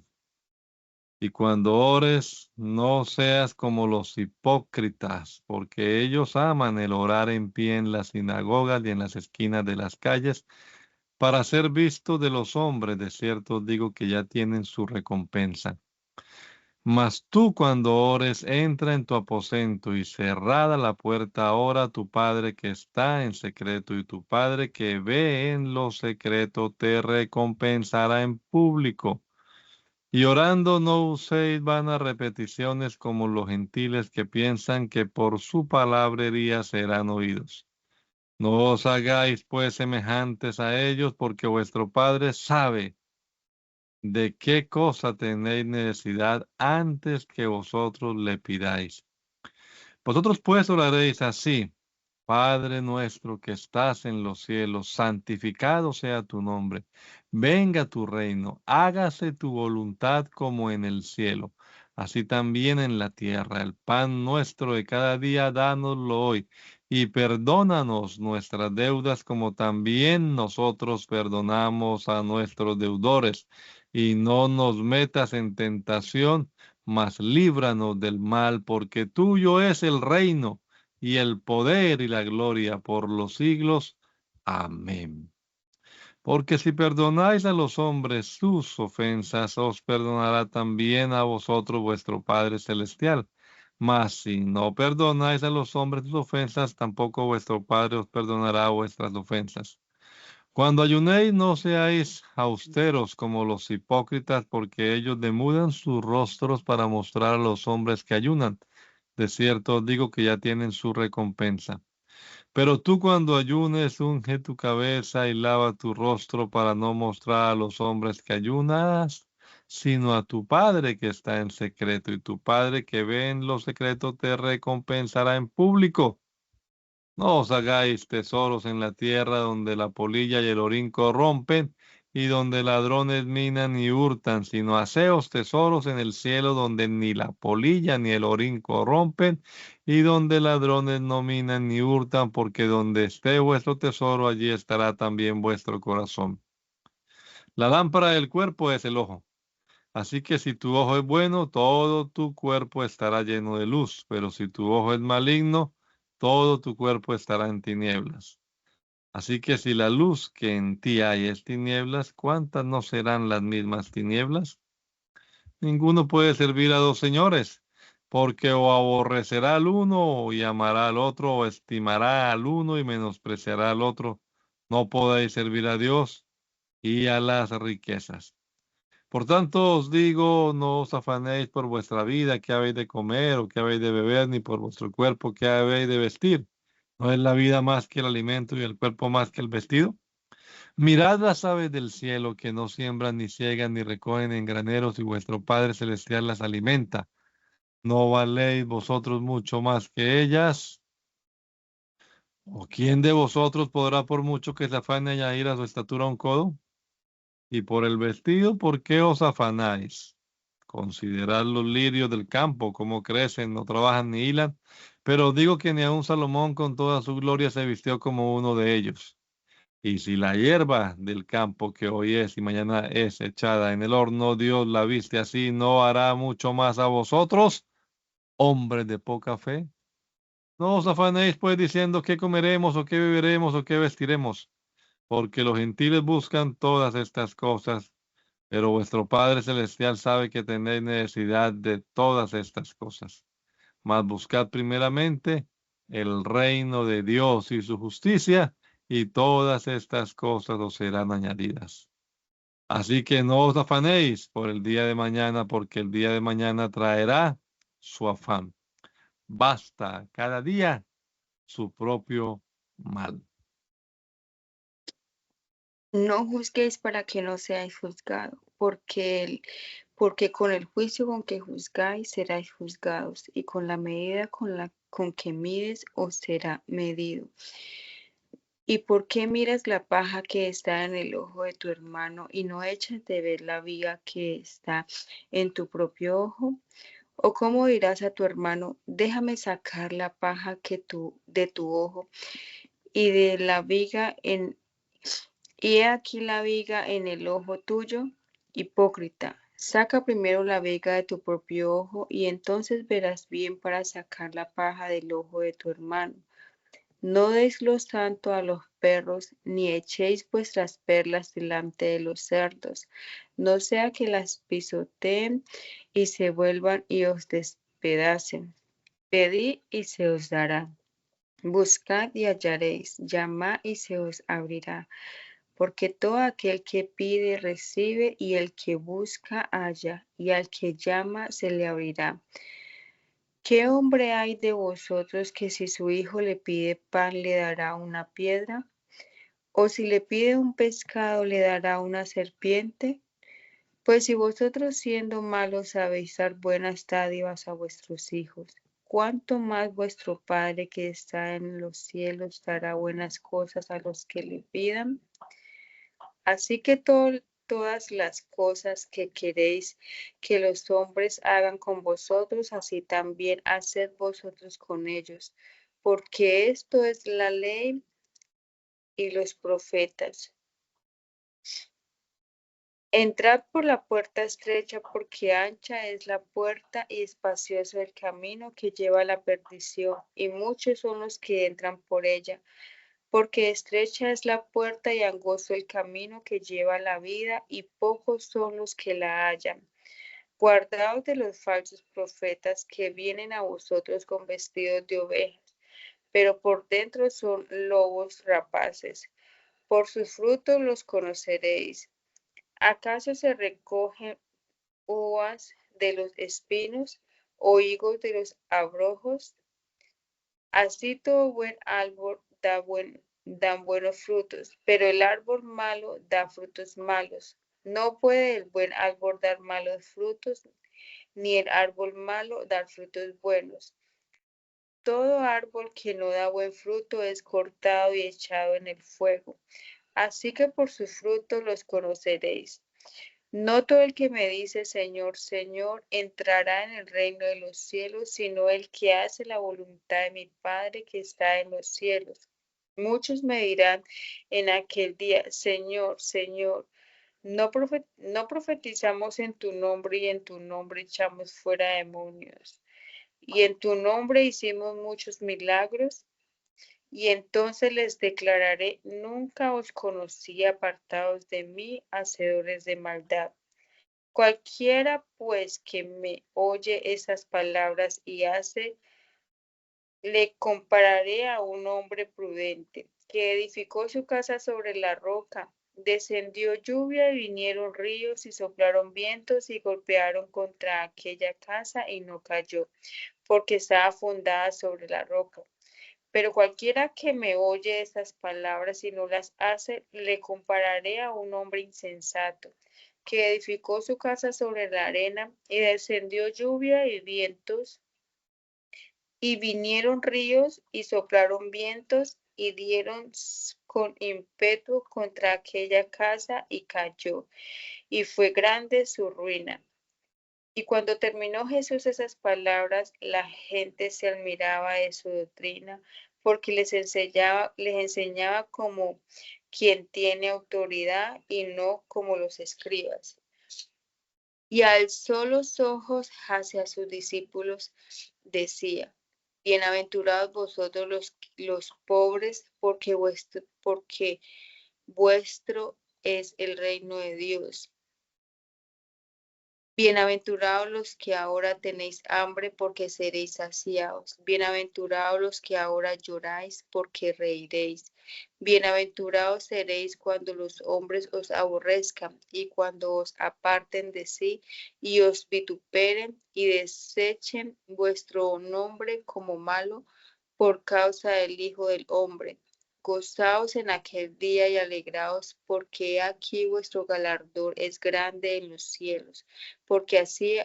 Y cuando ores, no seas como los hipócritas, porque ellos aman el orar en pie en las sinagogas y en las esquinas de las calles, para ser vistos de los hombres. De cierto os digo que ya tienen su recompensa. Mas tú cuando ores, entra en tu aposento y cerrada la puerta, ora a tu Padre que está en secreto, y tu Padre que ve en lo secreto te recompensará en público. Y orando no uséis vanas repeticiones como los gentiles que piensan que por su palabrería serán oídos. No os hagáis pues semejantes a ellos, porque vuestro Padre sabe de qué cosa tenéis necesidad antes que vosotros le pidáis. Vosotros pues oraréis así: Padre nuestro que estás en los cielos, santificado sea tu nombre. Venga tu reino, hágase tu voluntad como en el cielo, así también en la tierra. El pan nuestro de cada día, dánoslo hoy, y perdónanos nuestras deudas como también nosotros perdonamos a nuestros deudores. Y no nos metas en tentación, mas líbranos del mal, porque tuyo es el reino y el poder y la gloria por los siglos. Amén. Porque si perdonáis a los hombres sus ofensas, os perdonará también a vosotros vuestro Padre Celestial. Mas si no perdonáis a los hombres sus ofensas, tampoco vuestro Padre os perdonará vuestras ofensas. Cuando ayunéis, no seáis austeros como los hipócritas, porque ellos demudan sus rostros para mostrar a los hombres que ayunan. De cierto os digo que ya tienen su recompensa. Pero tú cuando ayunes, unge tu cabeza y lava tu rostro para no mostrar a los hombres que ayunas, sino a tu Padre que está en secreto, y tu Padre que ve en lo secreto te recompensará en público. No os hagáis tesoros en la tierra donde la polilla y el orín corrompen y donde ladrones minan y hurtan, sino haceos tesoros en el cielo donde ni la polilla ni el orín corrompen y donde ladrones no minan ni hurtan, porque donde esté vuestro tesoro, allí estará también vuestro corazón. La lámpara del cuerpo es el ojo. Así que si tu ojo es bueno, todo tu cuerpo estará lleno de luz, pero si tu ojo es maligno, todo tu cuerpo estará en tinieblas. Así que si la luz que en ti hay es tinieblas, ¿cuántas no serán las mismas tinieblas? Ninguno puede servir a dos señores, porque o aborrecerá al uno y amará al otro, o estimará al uno y menospreciará al otro. No podéis servir a Dios y a las riquezas. Por tanto os digo, no os afanéis por vuestra vida, qué habéis de comer o qué habéis de beber, ni por vuestro cuerpo, qué habéis de vestir. ¿No es la vida más que el alimento y el cuerpo más que el vestido? Mirad las aves del cielo, que no siembran, ni ciegan, ni recogen en graneros, y vuestro Padre Celestial las alimenta. ¿No valéis vosotros mucho más que ellas? ¿O quién de vosotros podrá, por mucho que se afane, añadir a su estatura un codo? Y por el vestido, ¿por qué os afanáis? Considerad los lirios del campo, cómo crecen, no trabajan ni hilan, pero os digo que ni aun Salomón con toda su gloria se vistió como uno de ellos. Y si la hierba del campo que hoy es y mañana es echada en el horno, Dios la viste así, ¿no hará mucho más a vosotros, hombres de poca fe? No os afanéis pues diciendo qué comeremos o qué beberemos o qué vestiremos, porque los gentiles buscan todas estas cosas, pero vuestro Padre Celestial sabe que tenéis necesidad de todas estas cosas. Mas buscad primeramente el reino de Dios y su justicia, y todas estas cosas os serán añadidas. Así que no os afanéis por el día de mañana, porque el día de mañana traerá su afán. Basta cada día su propio mal. No juzguéis para que no seáis juzgados, porque con el juicio con que juzgáis seráis juzgados, y con la medida con que mides os será medido. ¿Y por qué miras la paja que está en el ojo de tu hermano y no echas de ver la viga que está en tu propio ojo? ¿O cómo dirás a tu hermano, déjame sacar la paja de tu ojo y de la viga y he aquí la viga en el ojo tuyo? Hipócrita, saca primero la viga de tu propio ojo y entonces verás bien para sacar la paja del ojo de tu hermano. No deis lo santo a los perros, ni echéis vuestras perlas delante de los cerdos, no sea que las pisoteen y se vuelvan y os despedacen. Pedid y se os dará. Buscad y hallaréis, llamad y se os abrirá. Porque todo aquel que pide recibe, y el que busca halla, y al que llama se le abrirá. ¿Qué hombre hay de vosotros que si su hijo le pide pan le dará una piedra? ¿O si le pide un pescado le dará una serpiente? Pues si vosotros siendo malos sabéis dar buenas dádivas a vuestros hijos, ¿cuánto más vuestro Padre que está en los cielos dará buenas cosas a los que le pidan? Así que todas las cosas que queréis que los hombres hagan con vosotros, así también haced vosotros con ellos, porque esto es la ley y los profetas. Entrad por la puerta estrecha, porque ancha es la puerta y espacioso el camino que lleva a la perdición, y muchos son los que entran por ella. Porque estrecha es la puerta y angosto el camino que lleva a la vida, y pocos son los que la hallan. Guardaos de los falsos profetas que vienen a vosotros con vestidos de ovejas, pero por dentro son lobos rapaces. Por sus frutos los conoceréis. ¿Acaso se recogen uvas de los espinos o higos de los abrojos? Así todo buen árbol dan buenos frutos, pero el árbol malo da frutos malos. No puede el buen árbol dar malos frutos, ni el árbol malo dar frutos buenos. Todo árbol que no da buen fruto es cortado y echado en el fuego. Así que por sus frutos los conoceréis. No todo el que me dice Señor, Señor, entrará en el reino de los cielos, sino el que hace la voluntad de mi Padre que está en los cielos. Muchos me dirán en aquel día, Señor, Señor, no profetizamos en tu nombre y en tu nombre echamos fuera demonios, y en tu nombre hicimos muchos milagros. Y entonces les declararé, nunca os conocí, apartados de mí, hacedores de maldad. Cualquiera pues que me oye esas palabras y hace, le compararé a un hombre prudente, que edificó su casa sobre la roca. Descendió lluvia y vinieron ríos y soplaron vientos y golpearon contra aquella casa y no cayó, porque estaba fundada sobre la roca. Pero cualquiera que me oye estas palabras y no las hace, le compararé a un hombre insensato, que edificó su casa sobre la arena, y descendió lluvia y vientos, y vinieron ríos y soplaron vientos, y dieron con ímpetu contra aquella casa, y cayó, y fue grande su ruina. Y cuando terminó Jesús esas palabras, la gente se admiraba de su doctrina, porque les enseñaba como quien tiene autoridad y no como los escribas. Y alzó los ojos hacia sus discípulos, decía, bienaventurados vosotros los pobres, porque vuestro es el reino de Dios. Bienaventurados los que ahora tenéis hambre, porque seréis saciados. Bienaventurados los que ahora lloráis, porque reiréis. Bienaventurados seréis cuando los hombres os aborrezcan y cuando os aparten de sí y os vituperen y desechen vuestro nombre como malo por causa del Hijo del Hombre. Gozaos en aquel día y alegraos, porque aquí vuestro galardón es grande en los cielos, porque así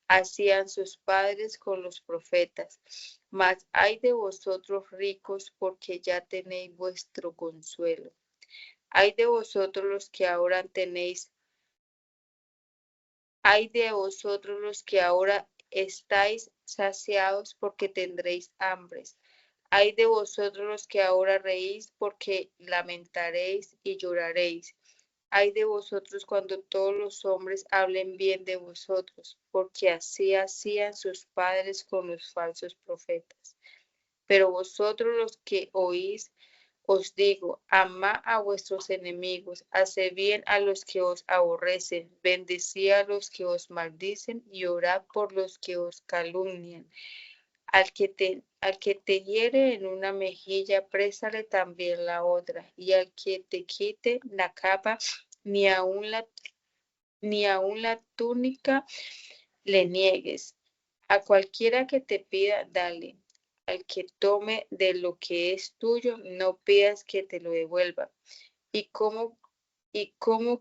hacían sus padres con los profetas. Mas ay de vosotros ricos, porque ya tenéis vuestro consuelo. Ay de vosotros los que ahora tenéis, ay de vosotros los que ahora estáis saciados, porque tendréis hambres. Ay de vosotros los que ahora reís, porque lamentaréis y lloraréis. Ay de vosotros cuando todos los hombres hablen bien de vosotros, porque así hacían sus padres con los falsos profetas. Pero vosotros los que oís, os digo, amad a vuestros enemigos, haced bien a los que os aborrecen, bendecid a los que os maldicen y orad por los que os calumnian. Al que te hiere en una mejilla, préstale también la otra, y al que te quite la capa, ni aun la túnica le niegues. A cualquiera que te pida, dale. Al que tome de lo que es tuyo, no pidas que te lo devuelva. ¿Y cómo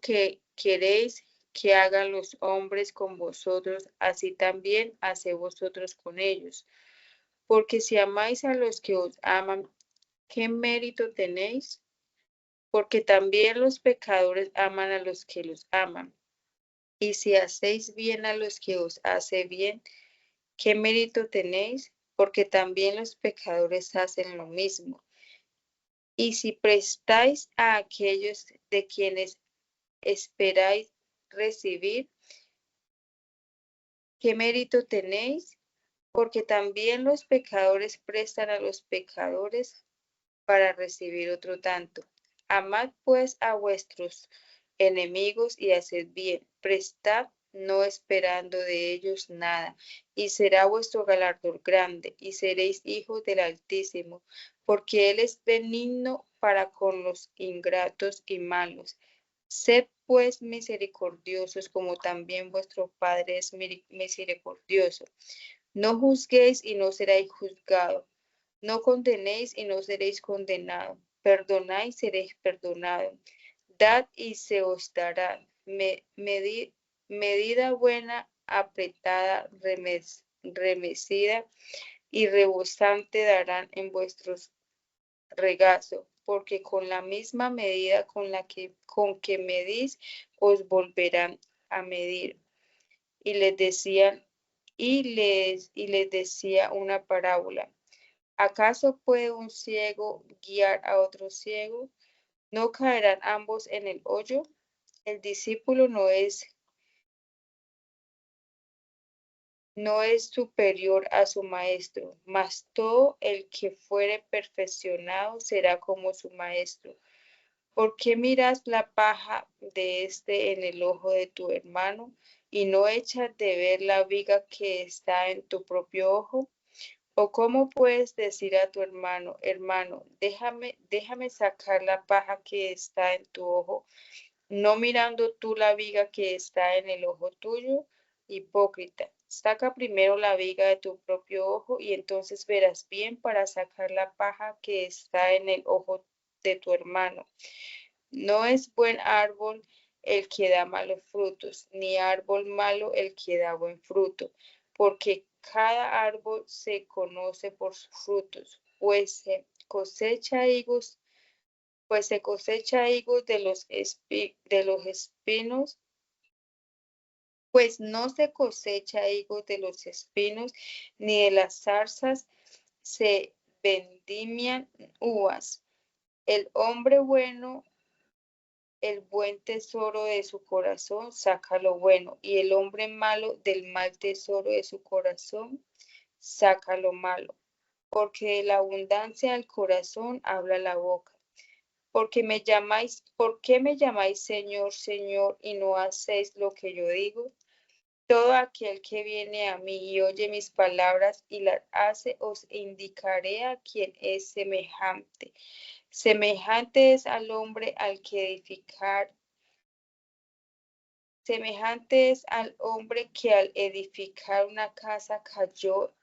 que queréis que hagan los hombres con vosotros, así también haced vosotros con ellos? Porque si amáis a los que os aman, ¿qué mérito tenéis? Porque también los pecadores aman a los que los aman. Y si hacéis bien a los que os hace bien, ¿qué mérito tenéis? Porque también los pecadores hacen lo mismo. Y si prestáis a aquellos de quienes esperáis recibir, ¿qué mérito tenéis? Porque también los pecadores prestan a los pecadores para recibir otro tanto. Amad pues a vuestros enemigos y haced bien, prestad no esperando de ellos nada, y será vuestro galardón grande, y seréis hijos del Altísimo, porque Él es benigno para con los ingratos y malos. Sed pues misericordiosos, como también vuestro Padre es misericordioso. No juzguéis y no seréis juzgados. No condenéis y no seréis condenados. Perdonad y seréis perdonados. Dad y se os dará. Medida buena, apretada, remecida y rebosante darán en vuestros regazos, porque con la misma medida con que medís, os volverán a medir. Y les decía una parábola. ¿Acaso puede un ciego guiar a otro ciego? ¿No caerán ambos en el hoyo? El discípulo no es superior a su maestro, mas todo el que fuere perfeccionado será como su maestro. ¿Por qué miras la paja de en el ojo de tu hermano y no echas de ver la viga que está en tu propio ojo? ¿O cómo puedes decir a tu hermano, hermano, déjame sacar la paja que está en tu ojo, no mirando tú la viga que está en el ojo tuyo? Hipócrita, saca primero la viga de tu propio ojo y entonces verás bien para sacar la paja que está en el ojo de tu hermano. No es buen árbol el que da malos frutos, ni árbol malo el que da buen fruto, porque cada árbol se conoce por sus frutos, pues se cosecha higos de los espinos, pues no se cosecha higos de los espinos, ni de las zarzas se vendimian uvas. El hombre bueno, el buen tesoro de su corazón saca lo bueno, y el hombre malo del mal tesoro de su corazón saca lo malo, porque de la abundancia del corazón habla la boca. ¿Por qué me llamáis Señor, Señor, y no hacéis lo que yo digo? Todo aquel que viene a mí y oye mis palabras y las hace, os indicaré a quién es semejante. Semejante es al hombre al que al edificar una casa cayó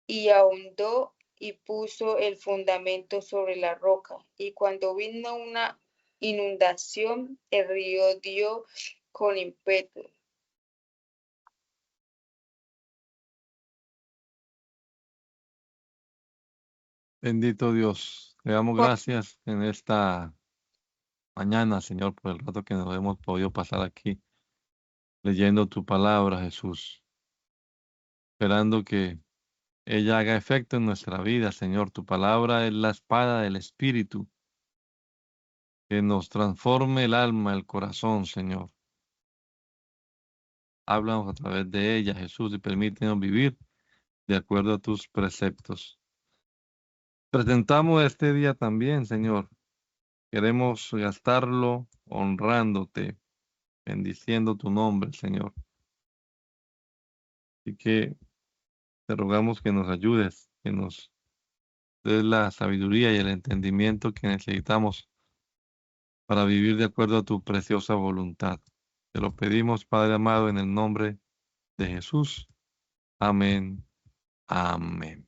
y ahondó y puso el fundamento sobre la roca. Y cuando vino una inundación, el río dio con ímpetu. Bendito Dios. Le damos gracias en esta mañana, Señor, por el rato que nos hemos podido pasar aquí leyendo tu palabra, Jesús. Esperando que ella haga efecto en nuestra vida, Señor. Tu palabra es la espada del Espíritu que nos transforme el alma, el corazón, Señor. Háblanos a través de ella, Jesús, y permítenos vivir de acuerdo a tus preceptos. Presentamos este día también, Señor. Queremos gastarlo honrándote, bendiciendo tu nombre, Señor. Así que te rogamos que nos ayudes, que nos des la sabiduría y el entendimiento que necesitamos para vivir de acuerdo a tu preciosa voluntad. Te lo pedimos, Padre amado, en el nombre de Jesús. Amén. Amén.